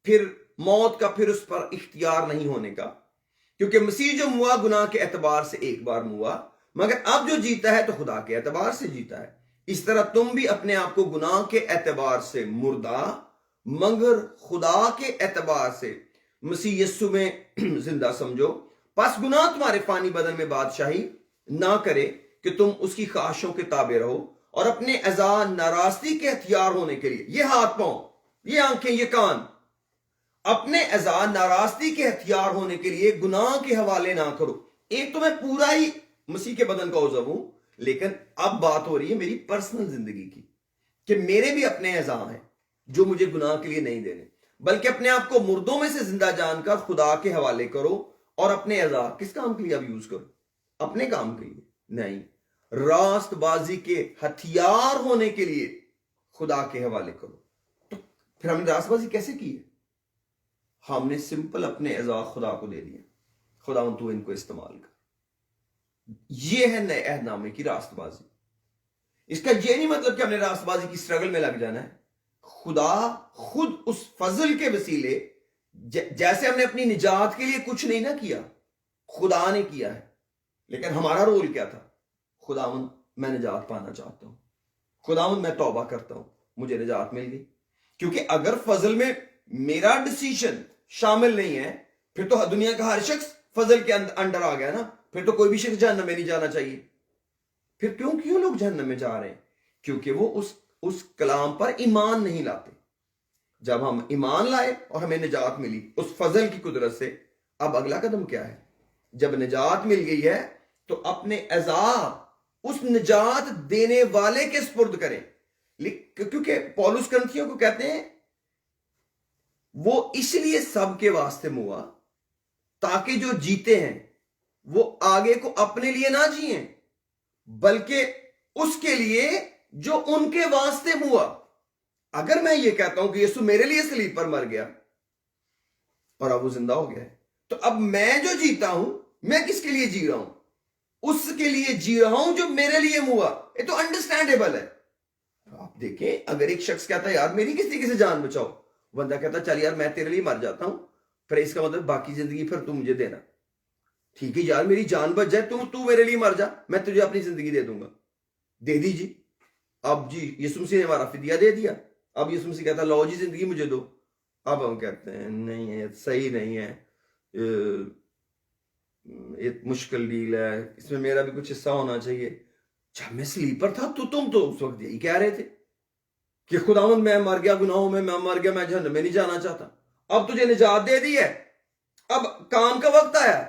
پھر موت کا پھر اس پر اختیار نہیں ہونے کا. کیونکہ مسیح جو موا گناہ کے اعتبار سے ایک بار موا, مگر اب جو جیتا ہے تو خدا کے اعتبار سے جیتا ہے. اس طرح تم بھی اپنے آپ کو گناہ کے اعتبار سے مردہ مگر خدا کے اعتبار سے مسیح یسوع میں زندہ سمجھو. پس گناہ تمہارے فانی بدن میں بادشاہی نہ کرے کہ تم اس کی خواہشوں کے تابع رہو, اور اپنے اعضاء ناراستی کے ہتھیار ہونے کے لیے, یہ ہاتھ پاؤں, یہ آنکھیں, یہ کان, اپنے اعضاء ناراستی کے ہتھیار ہونے کے لیے گناہ کے حوالے نہ کرو. ایک تو میں پورا ہی مسیح کے بدن کا عضو ہوں, لیکن اب بات ہو رہی ہے میری پرسنل زندگی کی, کہ میرے بھی اپنے اعضاء ہیں جو مجھے گناہ کے لیے نہیں دینے. بلکہ اپنے آپ کو مردوں میں سے زندہ جان کر خدا کے حوالے کرو اور اپنے اعضاء کس کام کے لیے اب یوز کرو؟ اپنے کام کے لیے نہیں، راست بازی کے ہتھیار ہونے کے لیے خدا کے حوالے کرو۔ تو پھر ہم نے راست بازی کیسے کی ہے؟ ہم نے سمپل اپنے اعضاء خدا کو دے دیے، خدا تو ان کو استعمال کر۔ یہ ہے نئے عہد نامے کی راست بازی۔ اس کا یہ نہیں مطلب کہ ہم نے راست بازی کی سٹرگل میں لگ جانا ہے۔ خدا خود اس فضل کے وسیلے، جیسے ہم نے اپنی نجات کے لیے کچھ نہیں نہ کیا، خدا نے کیا ہے، لیکن ہمارا رول کیا تھا؟ خداوند میں نجات پانا چاہتا ہوں، خداوند میں توبہ کرتا ہوں، مجھے نجات مل گئی۔ کیونکہ اگر فضل میں میرا ڈیسیژن شامل نہیں ہے، پھر تو دنیا کا ہر شخص فضل کے انڈر آ گیا نا، پھر تو کوئی بھی شخص جہنم میں نہیں جانا چاہیے۔ پھر کیوں لوگ جہنم میں جا رہے ہیں؟ کیونکہ وہ اس کلام پر ایمان نہیں لاتے۔ جب ہم ایمان لائے اور ہمیں نجات ملی اس فضل کی قدرت سے، اب اگلا قدم کیا ہے؟ جب نجات مل گئی ہے تو اپنے اعضاء اس نجات دینے والے کے سپرد کریں۔ کیونکہ پولس کرنتھیوں کو کہتے ہیں وہ اس لیے سب کے واسطے ہوا تاکہ جو جیتے ہیں وہ آگے کو اپنے لیے نہ جیئیں بلکہ اس کے لیے جو ان کے واسطے ہوا۔ اگر میں یہ کہتا ہوں کہ یسوع میرے لیے صلیب پر مر گیا اور اب وہ زندہ ہو گیا ہے، تو اب میں جو جیتا ہوں میں کس کے لیے جی رہا ہوں؟ اس کے لیے جی رہا ہوں جو میرے لیے ہوا۔ یہ تو انڈرسٹینڈیبل ہے۔ آپ دیکھیں، اگر ایک شخص کہتا ہے یار میری کس طریقے سے جان بچاؤ، بندہ کہتا چل یار میں تیرے لیے مر جاتا ہوں، پھر اس کا مطلب باقی زندگی پھر تو مجھے دینا۔ ٹھیک ہے یار میری جان بچ جائے تو میرے لیے مر جا، میں تجھے اپنی زندگی دے دوں گا۔ دے دیجیے۔ اب جی یسوع مسیح نے ہمارا فدیہ دے دیا، اب یسوع مسیح کہتا لو جی زندگی مجھے دو۔ اب ہم کہتے ہیں نہیں ہے، صحیح نہیں ہے، یہ مشکل ڈیل ہے، اس میں میرا بھی کچھ حصہ ہونا چاہیے۔ جب میں سلیپر تھا تو تم تو اس وقت یہی کہہ رہے تھے کہ خداوند میں مر گیا گناہوں میں مر گیا، میں جہنم میں نہیں جانا چاہتا۔ اب تجھے نجات دے دی ہے، اب کام کا وقت آیا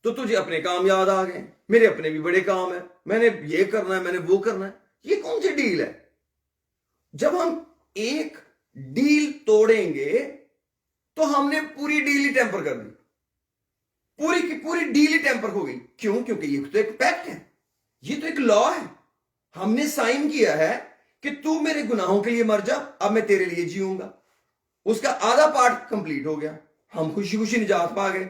تو تجھے اپنے کام یاد آ گئے، میرے اپنے بھی بڑے کام ہیں، میں نے یہ کرنا ہے، میں نے وہ کرنا ہے۔ یہ کون سی ڈیل ہے؟ جب ہم ایک ڈیل توڑیں گے تو ہم نے پوری ڈیل ہی ٹیمپر کر دی، پوری کی پوری ڈیل ہی ٹیمپر ہو گئی۔ کیوں؟ کیونکہ یہ تو ایک پیکٹ ہے، یہ تو ایک لا ہے۔ ہم نے سائن کیا ہے کہ تو میرے گناہوں کے لیے مر جا، اب میں تیرے لیے جیوں گا۔ اس کا آدھا پارٹ کمپلیٹ ہو گیا، ہم خوشی خوشی نجات پا گئے،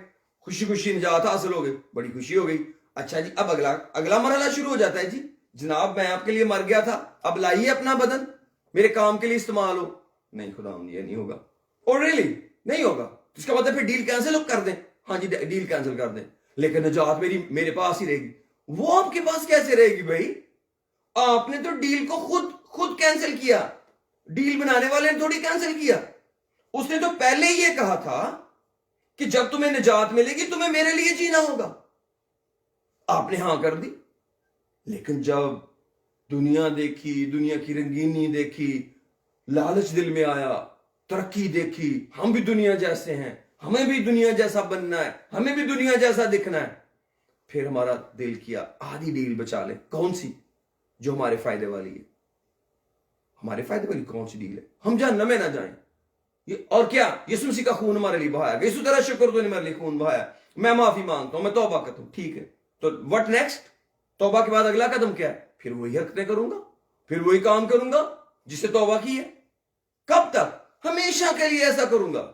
خوشی خوشی نجات حاصل ہو گئی، بڑی خوشی ہو گئی۔ اچھا جی، اب اگلا مرحلہ شروع ہو جاتا ہے۔ جی جناب میں آپ کے لیے مر گیا تھا، اب لائیے اپنا بدن میرے کام کے لیے استعمال ہو۔ نہیں خداوند یہ نہیں ہوگا۔ اور ریلی نہیں ہوگا، اس کا مطلب پھر ڈیل کینسل کر دیں۔ ہاں جی ڈیل کینسل کر دیں، لیکن نجات میرے پاس ہی رہے گی۔ وہ آپ کے پاس کیسے رہے گی بھائی؟ آپ نے تو ڈیل کو خود کینسل کیا، ڈیل بنانے والے نے تھوڑی کینسل کیا۔ اس نے تو پہلے یہ کہا تھا کہ جب تمہیں نجات ملے گی تمہیں میرے لیے جینا ہوگا، آپ نے ہاں کر دی۔ لیکن جب دنیا دیکھی، دنیا کی رنگینی دیکھی، لالچ دل میں آیا، ترقی دیکھی، ہم بھی دنیا جیسے ہیں، ہمیں بھی دنیا جیسا بننا ہے، ہمیں بھی دنیا جیسا دکھنا ہے، پھر ہمارا دل کیا آدھی ڈیل بچا لے۔ کون سی؟ جو ہمارے فائدے والی ہے۔ ہمارے فائدے والی کون سی ڈیل ہے؟ ہم جہنم میں نہ جائیں۔ اور کیا؟ یسوع مسیح کا خون ہمارے لیے بہایا گیا، یسوع تیرا شکر تو نے میرے لیے خون بہایا، میں معافی مانگتا ہوں، میں توبہ کرتا ہوں۔ ٹھیک ہے، تو وٹ نیکسٹ؟ توبہ کے بعد اگلا قدم کیا ہے؟ پھر وہی حرکتیں کروں گا، پھر وہی کام کروں گا جس سے توبہ کی ہے۔ کب تک؟ ہمیشہ کے لیے ایسا کروں گا،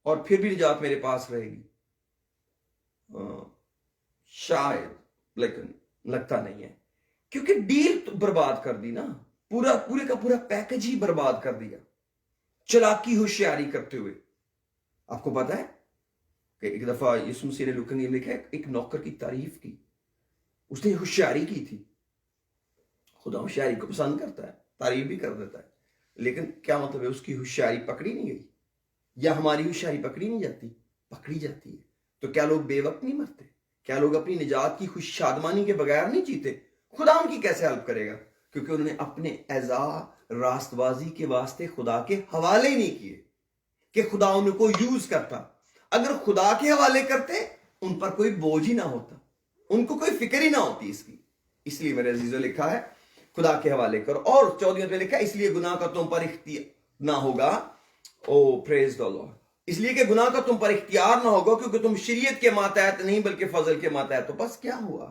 اور پھر بھی نجات میرے پاس رہے گی؟ شاید، لیکن لگتا نہیں ہے، کیونکہ ڈیل تو برباد کر دی نا، پورے کا پورا پیکج ہی برباد کر دیا چلاکی ہوشیاری کرتے ہوئے۔ آپ کو پتا ہے کہ ایک دفعہ یسوع مسیح نے لوکا نے لکھا ہے، ایک نوکر کی تعریف کی، اس نے ہوشیاری کی تھی۔ خدا ہوشیاری کو پسند کرتا ہے، تعریف بھی کر دیتا ہے، لیکن کیا مطلب ہے اس کی ہوشیاری پکڑی نہیں گئی؟ یا ہماری ہوشیاری پکڑی نہیں جاتی؟ پکڑی جاتی ہے۔ تو کیا لوگ بے وقت نہیں مرتے؟ کیا لوگ اپنی نجات کی خوش شادمانی کے بغیر نہیں جیتے؟ خدا ان کی کیسے ہیلپ کرے گا؟ کیونکہ انہوں نے اپنے اعضاء راست بازی کے واسطے خدا کے حوالے نہیں کیے کہ خدا ان کو یوز کرتا۔ اگر خدا کے حوالے کرتے ان پر کوئی بوجھ ہی نہ ہوتا، ان کو کوئی فکر ہی نہ ہوتی اس کی۔ اس لیے میرے عزیزو لکھا ہے خدا کے حوالے کرو، اور 14 میں لکھا ہے اس لیے گناہ کا تم پر اختیار نہ ہوگا او پریز دا لارڈ. اس لیے کہ گناہ کا تم پر اختیار نہ ہوگا کیونکہ تم شریعت کے ماتحت نہیں بلکہ فضل کے ماتحت. تو بس کیا ہوا؟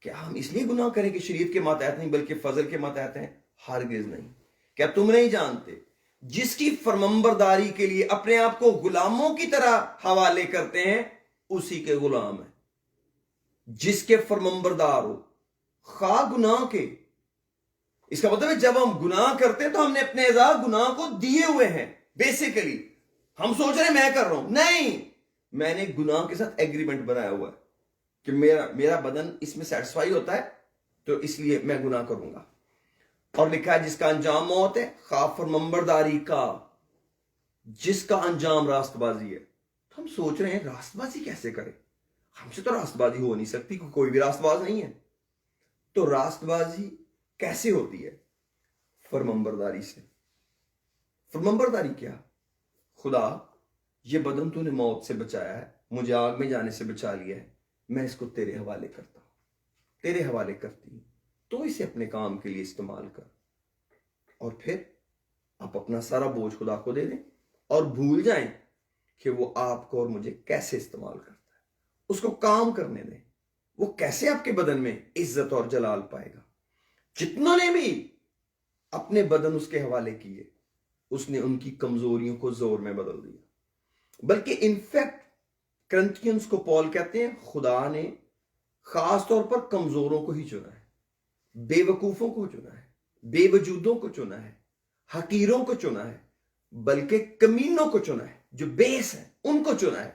کیا ہم اس لیے گناہ کریں کہ شریعت کے ماتحت نہیں بلکہ فضل کے ماتحت ہیں؟ ہرگز نہیں. کیا تم نہیں جانتے جس کی فرمانبرداری کے لیے اپنے آپ کو غلاموں کی طرح حوالے کرتے ہیں اسی کے غلام ہیں. جس کے فرمانبردار ہو خواہ گناہ کے. اس کا مطلب ہے جب ہم گناہ کرتے ہیں تو ہم نے اپنے اعضاء گناہ کو دیے ہوئے ہیں. بیسیکلی ہم سوچ رہے ہیں میں کر رہا ہوں، نہیں، میں نے گناہ کے ساتھ ایگریمنٹ بنایا ہوا ہے کہ میرا بدن اس میں سیٹسفائی ہوتا ہے تو اس لیے میں گناہ کروں گا. اور لکھا ہے جس کا انجام موت ہے خواہ فرمانبرداری کا جس کا انجام راست بازی ہے. تو ہم سوچ رہے ہیں راست بازی کیسے کریں؟ ہم سے تو راست بازی ہو نہیں سکتی، کوئی بھی راست باز نہیں ہے. تو راست بازی کیسے ہوتی ہے؟ فرمانبرداری سے. فرمانبرداری کیا؟ خدا یہ بدن تو نے موت سے بچایا ہے، مجھے آگ میں جانے سے بچا لیا ہے، میں اس کو تیرے حوالے کرتا ہوں، تیرے حوالے کرتی ہوں، تو اسے اپنے کام کے لیے استعمال کر. اور پھر آپ اپنا سارا بوجھ خدا کو دے دیں اور بھول جائیں کہ وہ آپ کو اور مجھے کیسے استعمال کرتا ہے. اس کو کام کرنے دیں، وہ کیسے آپ کے بدن میں عزت اور جلال پائے گا. جتنوں نے بھی اپنے بدن اس کے حوالے کیے اس نے ان کی کمزوریوں کو زور میں بدل دیا. بلکہ انفیکٹ کرنتھینس کو پال کہتے ہیں خدا نے خاص طور پر کمزوروں کو ہی چنا ہے، بے وقوفوں کو چنا ہے، بے وجودوں کو چنا ہے، حقیروں کو چنا ہے، بلکہ کمینوں کو چنا ہے، جو بیس ہیں ان کو چنا ہے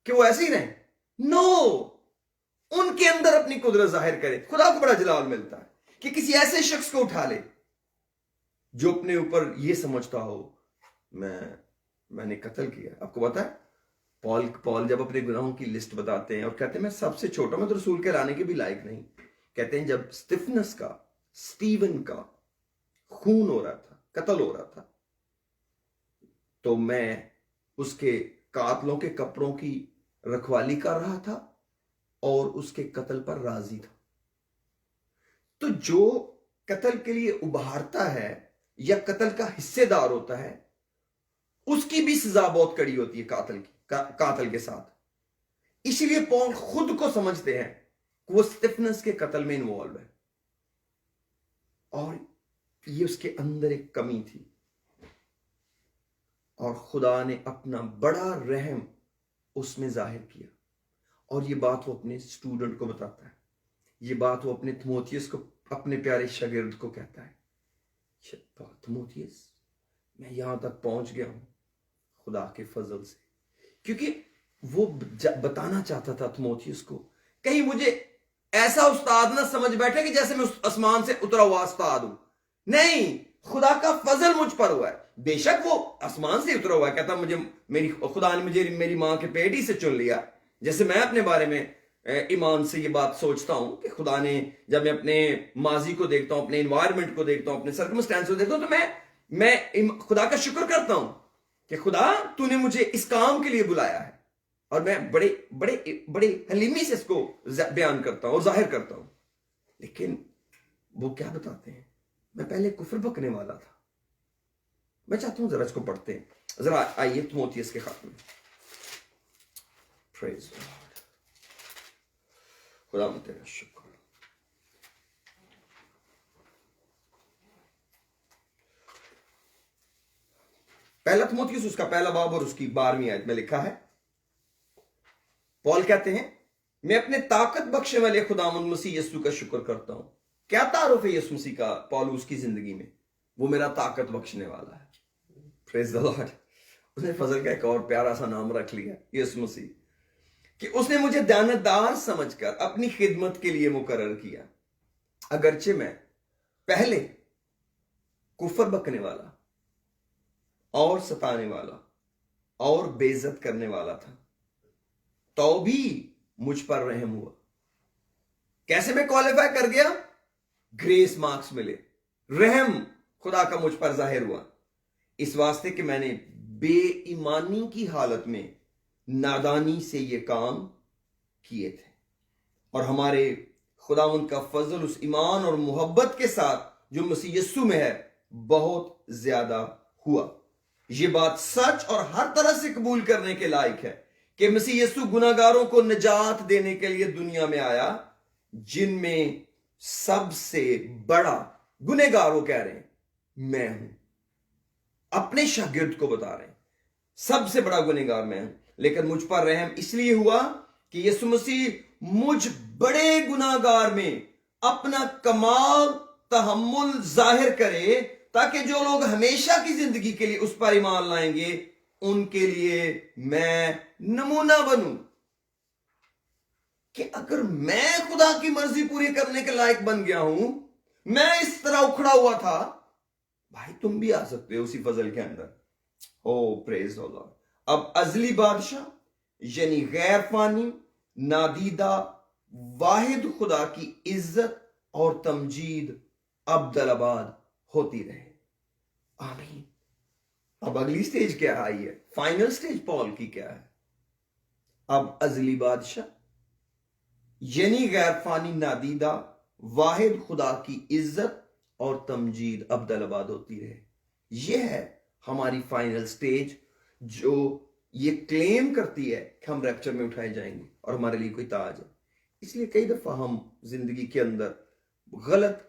کہ وہ ایسے ہی رہیں. نو، ان کے اندر اپنی قدرت ظاہر کرے. خدا کو بڑا جلال ملتا ہے کہ کسی ایسے شخص کو اٹھا لے جو اپنے اوپر یہ سمجھتا ہو میں نے قتل کیا. آپ کو پتا ہے پال جب اپنے گناہوں کی لسٹ بتاتے ہیں اور کہتے ہیں میں سب سے چھوٹا، میں تو رسول کے لانے کے بھی لائق نہیں. کہتے ہیں جب سٹیون کا خون ہو رہا تھا، قتل ہو رہا تھا، تو میں اس کے قاتلوں کے کپڑوں کی رکھوالی کر رہا تھا اور اس کے قتل پر راضی تھا. تو جو قتل کے لیے ابھارتا ہے یا قتل کا حصے دار ہوتا ہے اس کی بھی سزا بہت کڑی ہوتی ہے قاتل کے ساتھ. اسی لیے پال خود کو سمجھتے ہیں کہ وہ سٹیفنس کے قتل میں انوالو ہے اور یہ اس کے اندر ایک کمی تھی اور خدا نے اپنا بڑا رحم اس میں ظاہر کیا. اور یہ بات وہ اپنے اسٹوڈنٹ کو بتاتا ہے، یہ بات وہ اپنے تھموتھیوس کو، اپنے پیارے شاگرد کو کہتا ہے. تھموتھیوس میں یہاں تک پہنچ گیا ہوں خدا کے فضل سے. کیونکہ وہ بتانا چاہتا تھا تھموتھیوس کو کہیں مجھے ایسا استاد نہ سمجھ بیٹھے کہ جیسے میں آسمان سے اترا ہوا استاد ہوں. نہیں، خدا کا فضل مجھ پر ہوا ہے. بے شک وہ آسمان سے اترا ہوا ہے، کہتا خدا نے مجھے میری ماں کے پیٹ ہی سے چن لیا. جیسے میں اپنے بارے میں ایمان سے یہ بات سوچتا ہوں کہ خدا نے، جب میں اپنے ماضی کو دیکھتا ہوں، اپنے انوائرمنٹ کو دیکھتا ہوں، اپنے سرکمسٹانس کو دیکھتا ہوں، تو میں خدا کا شکر کرتا ہوں کہ خدا تو نے مجھے اس کام کے لیے بلایا ہے. اور میں بڑے بڑے بڑے حلیمی سے اس کو بیان کرتا ہوں اور ظاہر کرتا ہوں. لیکن وہ کیا بتاتے ہیں؟ میں پہلے کفر بکنے والا تھا. میں چاہتا ہوں ذرا اس کو پڑھتے ہیں، ذرا آئیے تھموتھیوس کے خط میں. Praise the Lord. خدا میں تیرا شکر. پہلا تھموتھیوس اس کا پہلا باب اور اس کی 12ویں آیت میں لکھا ہے، پال کہتے ہیں میں اپنے طاقت بخشنے والے خداوند مسیح یسوع کا شکر کرتا ہوں. کیا تعارف ہے یسوع مسیح کا پالوس کی زندگی میں؟ وہ میرا طاقت بخشنے والا ہے. Praise the Lord. اس نے فضل کا ایک اور پیارا سا نام رکھ لیا، یسوع مسیح، کہ اس نے مجھے دیانتدار سمجھ کر اپنی خدمت کے لیے مقرر کیا. اگرچہ میں پہلے کفر بکنے والا اور ستانے والا اور بے عزت کرنے والا تھا، تو بھی مجھ پر رحم ہوا. کیسے میں کوالیفائی کر گیا؟ گریس مارکس ملے، رحم خدا کا مجھ پر ظاہر ہوا، اس واسطے کہ میں نے بے ایمانی کی حالت میں نادانی سے یہ کام کیے تھے، اور ہمارے خداوند کا فضل اس ایمان اور محبت کے ساتھ جو مسیح یسوع میں ہے بہت زیادہ ہوا. یہ بات سچ اور ہر طرح سے قبول کرنے کے لائق ہے کہ مسیح یسوع گناہگاروں کو نجات دینے کے لیے دنیا میں آیا، جن میں سب سے بڑا گنہگار وہ کہہ رہے ہیں میں ہوں، اپنے شاگرد کو بتا رہے ہیں سب سے بڑا گنہگار میں ہوں، لیکن مجھ پر رحم اس لیے ہوا کہ یسوع مسیح مجھ بڑے گناہگار میں اپنا کمال تحمل ظاہر کرے، تاکہ جو لوگ ہمیشہ کی زندگی کے لیے اس پر ایمان لائیں گے ان کے لیے میں نمونہ بنوں کہ اگر میں خدا کی مرضی پوری کرنے کے لائق بن گیا ہوں، میں اس طرح اکھڑا ہوا تھا، بھائی تم بھی آ سکتے ہو اسی فضل کے اندر. پریز اللہ. اب ازلی بادشاہ یعنی غیر فانی، نادیدہ، واحد خدا کی عزت اور تمجید ابدالآباد ہوتی رہے. آمین. اب اگلی سٹیج کیا آئی ہے؟ فائنل سٹیج پال کی کیا ہے؟ اب ازلی بادشاہ یعنی غیر فانی، نادیدہ، واحد خدا کی عزت اور تمجید ابدالآباد ہوتی رہے. یہ ہے ہماری فائنل سٹیج جو یہ کلیم کرتی ہے کہ ہم ریپچر میں اٹھائے جائیں گے اور ہمارے لیے کوئی تاج ہے. اس لیے کئی دفعہ ہم زندگی کے اندر غلط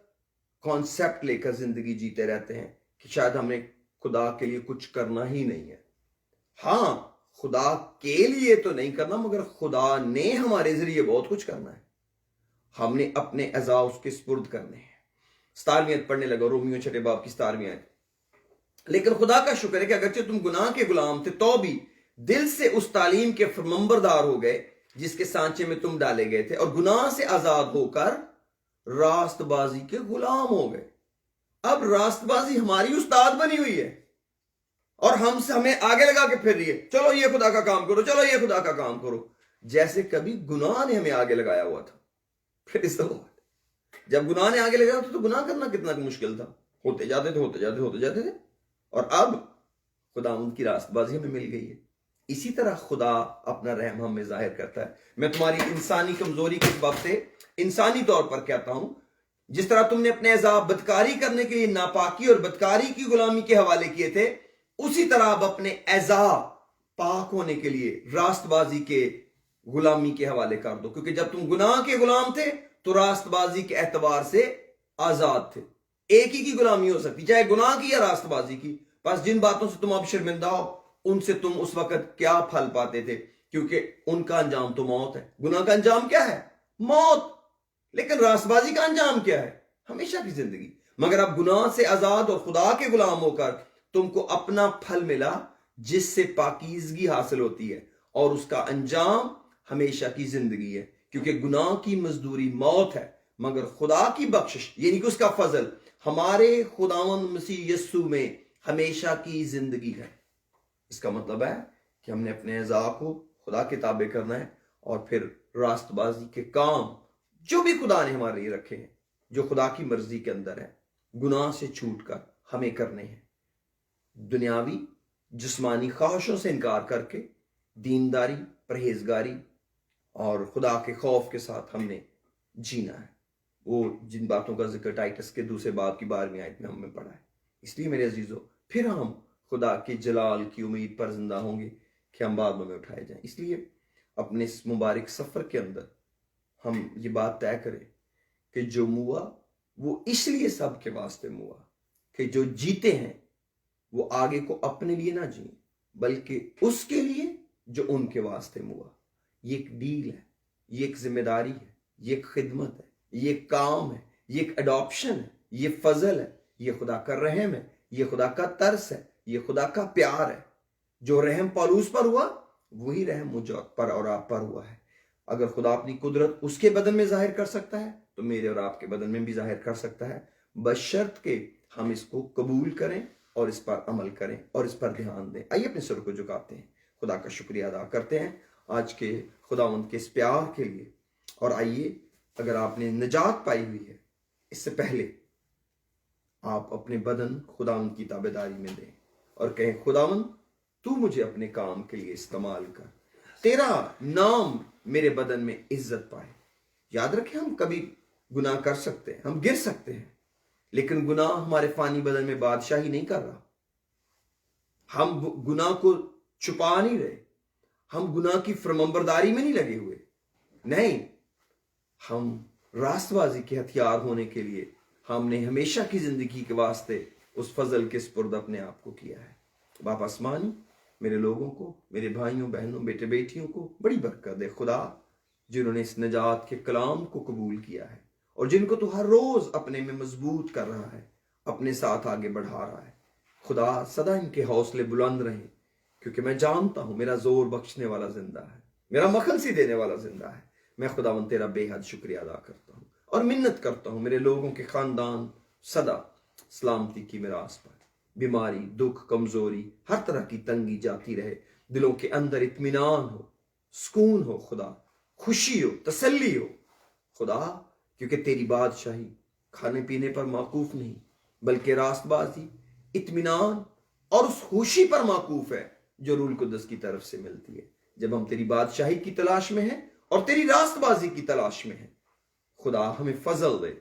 کانسیپٹ لے کر زندگی جیتے رہتے ہیں کہ شاید ہم نے خدا کے لیے کچھ کرنا ہی نہیں ہے. ہاں، خدا کے لیے تو نہیں کرنا، مگر خدا نے ہمارے ذریعے بہت کچھ کرنا ہے. ہم نے اپنے اعضاء اس کے سپرد کرنے ہیں. 17ویں آیت پڑھنے لگا، رومیو 6 باب کی 17ویں آیت. لیکن خدا کا شکر ہے کہ اگرچہ تم گناہ کے غلام تھے تو بھی دل سے اس تعلیم کے فرمانبردار ہو گئے جس کے سانچے میں تم ڈالے گئے تھے، اور گناہ سے آزاد ہو کر راست بازی کے غلام ہو گئے. اب راست بازی ہماری استاد بنی ہوئی ہے اور ہمیں آگے لگا کے پھر رہی ہے، چلو یہ خدا کا کام کرو، چلو یہ خدا کا کام کرو، جیسے کبھی گناہ نے ہمیں آگے لگایا ہوا تھا. جب گناہ نے آگے لگایا تو گناہ کرنا کتنا مشکل تھا، ہوتے جاتے تھے اور اب خدا ان کی راست بازی ہمیں مل گئی ہے. اسی طرح خدا اپنا رحم ہم میں ظاہر کرتا ہے. میں تمہاری انسانی کمزوری کے سبب سے انسانی طور پر کہتا ہوں، جس طرح تم نے اپنے اعضاء بدکاری کرنے کے لیے ناپاکی اور بدکاری کی غلامی کے حوالے کیے تھے، اسی طرح اب اپنے اعضاء پاک ہونے کے لیے راست بازی کے غلامی کے حوالے کر دو. کیونکہ جب تم گناہ کے غلام تھے تو راست بازی کے اعتبار سے آزاد تھے. ایک ہی کی غلامی ہو سکتی، چاہے گناہ کی یا راست بازی کی. بس جن باتوں سے تم اب شرمندہ ہو، ان سے تم اس وقت کیا پھل پاتے تھے؟ کیونکہ ان کا انجام تو موت ہے. گناہ کا انجام کیا ہے؟ موت. لیکن راست بازی کا انجام کیا ہے؟ ہمیشہ کی زندگی. مگر اب گناہ سے آزاد اور خدا کے غلام ہو کر تم کو اپنا پھل ملا جس سے پاکیزگی حاصل ہوتی ہے، اور اس کا انجام ہمیشہ کی زندگی ہے. کیونکہ گناہ کی مزدوری موت ہے، مگر خدا کی بخشش یعنی کہ اس کا فضل ہمارے خداوند مسیح یسوع میں ہمیشہ کی زندگی ہے. اس کا مطلب ہے کہ ہم نے اپنے اعضاء کو خدا کے تابع کرنا ہے، اور پھر راست بازی کے کام جو بھی خدا نے ہمارے لیے رکھے ہیں، جو خدا کی مرضی کے اندر ہے، گناہ سے چھوٹ کر ہمیں کرنے ہیں. دنیاوی جسمانی خواہشوں سے انکار کر کے دینداری، پرہیزگاری اور خدا کے خوف کے ساتھ ہم نے جینا ہے. وہ جن باتوں کا ذکر ٹائٹس کے 2 باب کی 12ویں آیت میں ہم نے پڑھا ہے. اس لیے میرے عزیزو، پھر ہم خدا کے جلال کی امید پر زندہ ہوں گے کہ ہم بعد میں اٹھائے جائیں. اس لیے اپنے اس مبارک سفر کے اندر ہم یہ بات طے کریں کہ جو موا وہ اس لیے سب کے واسطے موا کہ جو جیتے ہیں وہ آگے کو اپنے لیے نہ جئیں، بلکہ اس کے لیے جو ان کے واسطے موا. یہ ایک ڈیل ہے، یہ ایک ذمہ داری ہے، یہ ایک خدمت ہے، یہ ایک کام ہے، یہ ایک اڈاپشن ہے، یہ فضل ہے، یہ خدا کا رحم ہے، یہ خدا کا ترس ہے، یہ خدا کا پیار ہے. جو رحم پالوس پر ہوا وہی رحم مجھ پر اور آپ پر ہوا ہے. اگر خدا اپنی قدرت اس کے بدن میں ظاہر کر سکتا ہے تو میرے اور آپ کے بدن میں بھی ظاہر کر سکتا ہے، بشرط کہ ہم اس کو قبول کریں اور اس پر عمل کریں اور اس پر دھیان دیں. آئیے اپنے سر کو جھکاتے ہیں، خدا کا شکریہ ادا کرتے ہیں آج کے خداوند کے اس پیار کے لیے. اور آئیے، اگر آپ نے نجات پائی ہوئی ہے، اس سے پہلے آپ اپنے بدن خداوند کی تابعداری میں دیں اور کہیں، خداوند تو مجھے اپنے کام کے لیے استعمال کر، تیرا نام میرے بدن میں عزت پائے. یاد رکھیں، ہم کبھی گناہ کر سکتے ہیں، ہم گر سکتے ہیں، لیکن گناہ ہمارے فانی بدن میں بادشاہی نہیں کر رہا. ہم گناہ کو چھپا نہیں رہے, ہم گناہ کی فرمانبرداری میں نہیں لگے ہوئے, نہیں, ہم راست بازی کے ہتھیار ہونے کے لیے ہم نے ہمیشہ کی زندگی کے واسطے اس فضل کے سپرد اپنے آپ کو کیا ہے. باپ آسمانی میرے لوگوں کو, میرے بھائیوں بہنوں بیٹے بیٹیوں کو بڑی برکت دے خدا, جنہوں نے اس نجات کے کلام کو قبول کیا ہے اور جن کو تو ہر روز اپنے میں مضبوط کر رہا ہے, اپنے ساتھ آگے بڑھا رہا ہے. خدا سدا ان کے حوصلے بلند رہیں, کیونکہ میں جانتا ہوں میرا زور بخشنے والا زندہ ہے, میرا مخلصی دینے والا زندہ ہے. میں خداوند تیرا بے حد شکریہ ادا کرتا ہوں اور منت کرتا ہوں میرے لوگوں کے خاندان سدا سلامتی کی میراث پر. بیماری, دکھ, کمزوری, ہر طرح کی تنگی جاتی رہے, دلوں کے اندر اطمینان ہو, سکون ہو خدا, خوشی ہو, تسلی ہو خدا, کیونکہ تیری بادشاہی کھانے پینے پر موقوف نہیں بلکہ راست بازی, اطمینان اور اس خوشی پر موقوف ہے جو روح القدس کی طرف سے ملتی ہے جب ہم تیری بادشاہی کی تلاش میں ہیں اور تیری راست بازی کی تلاش میں ہیں. خدا ہمیں فضل دے,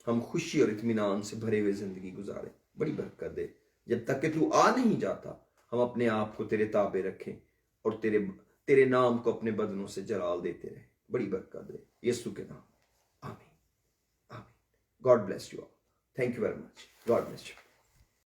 ہم خوشی اور اطمینان سے بھرے ہوئے زندگی گزارے. بڑی برکت دے, جب تک کہ تو آ نہیں جاتا ہم اپنے آپ کو تیرے تابع رکھیں اور تیرے نام کو اپنے بدنوں سے جلال دیتے رہیں. بڑی برکت دے یسوع کے نام, آمین آمین. God bless you all. Thank you very much. God bless you.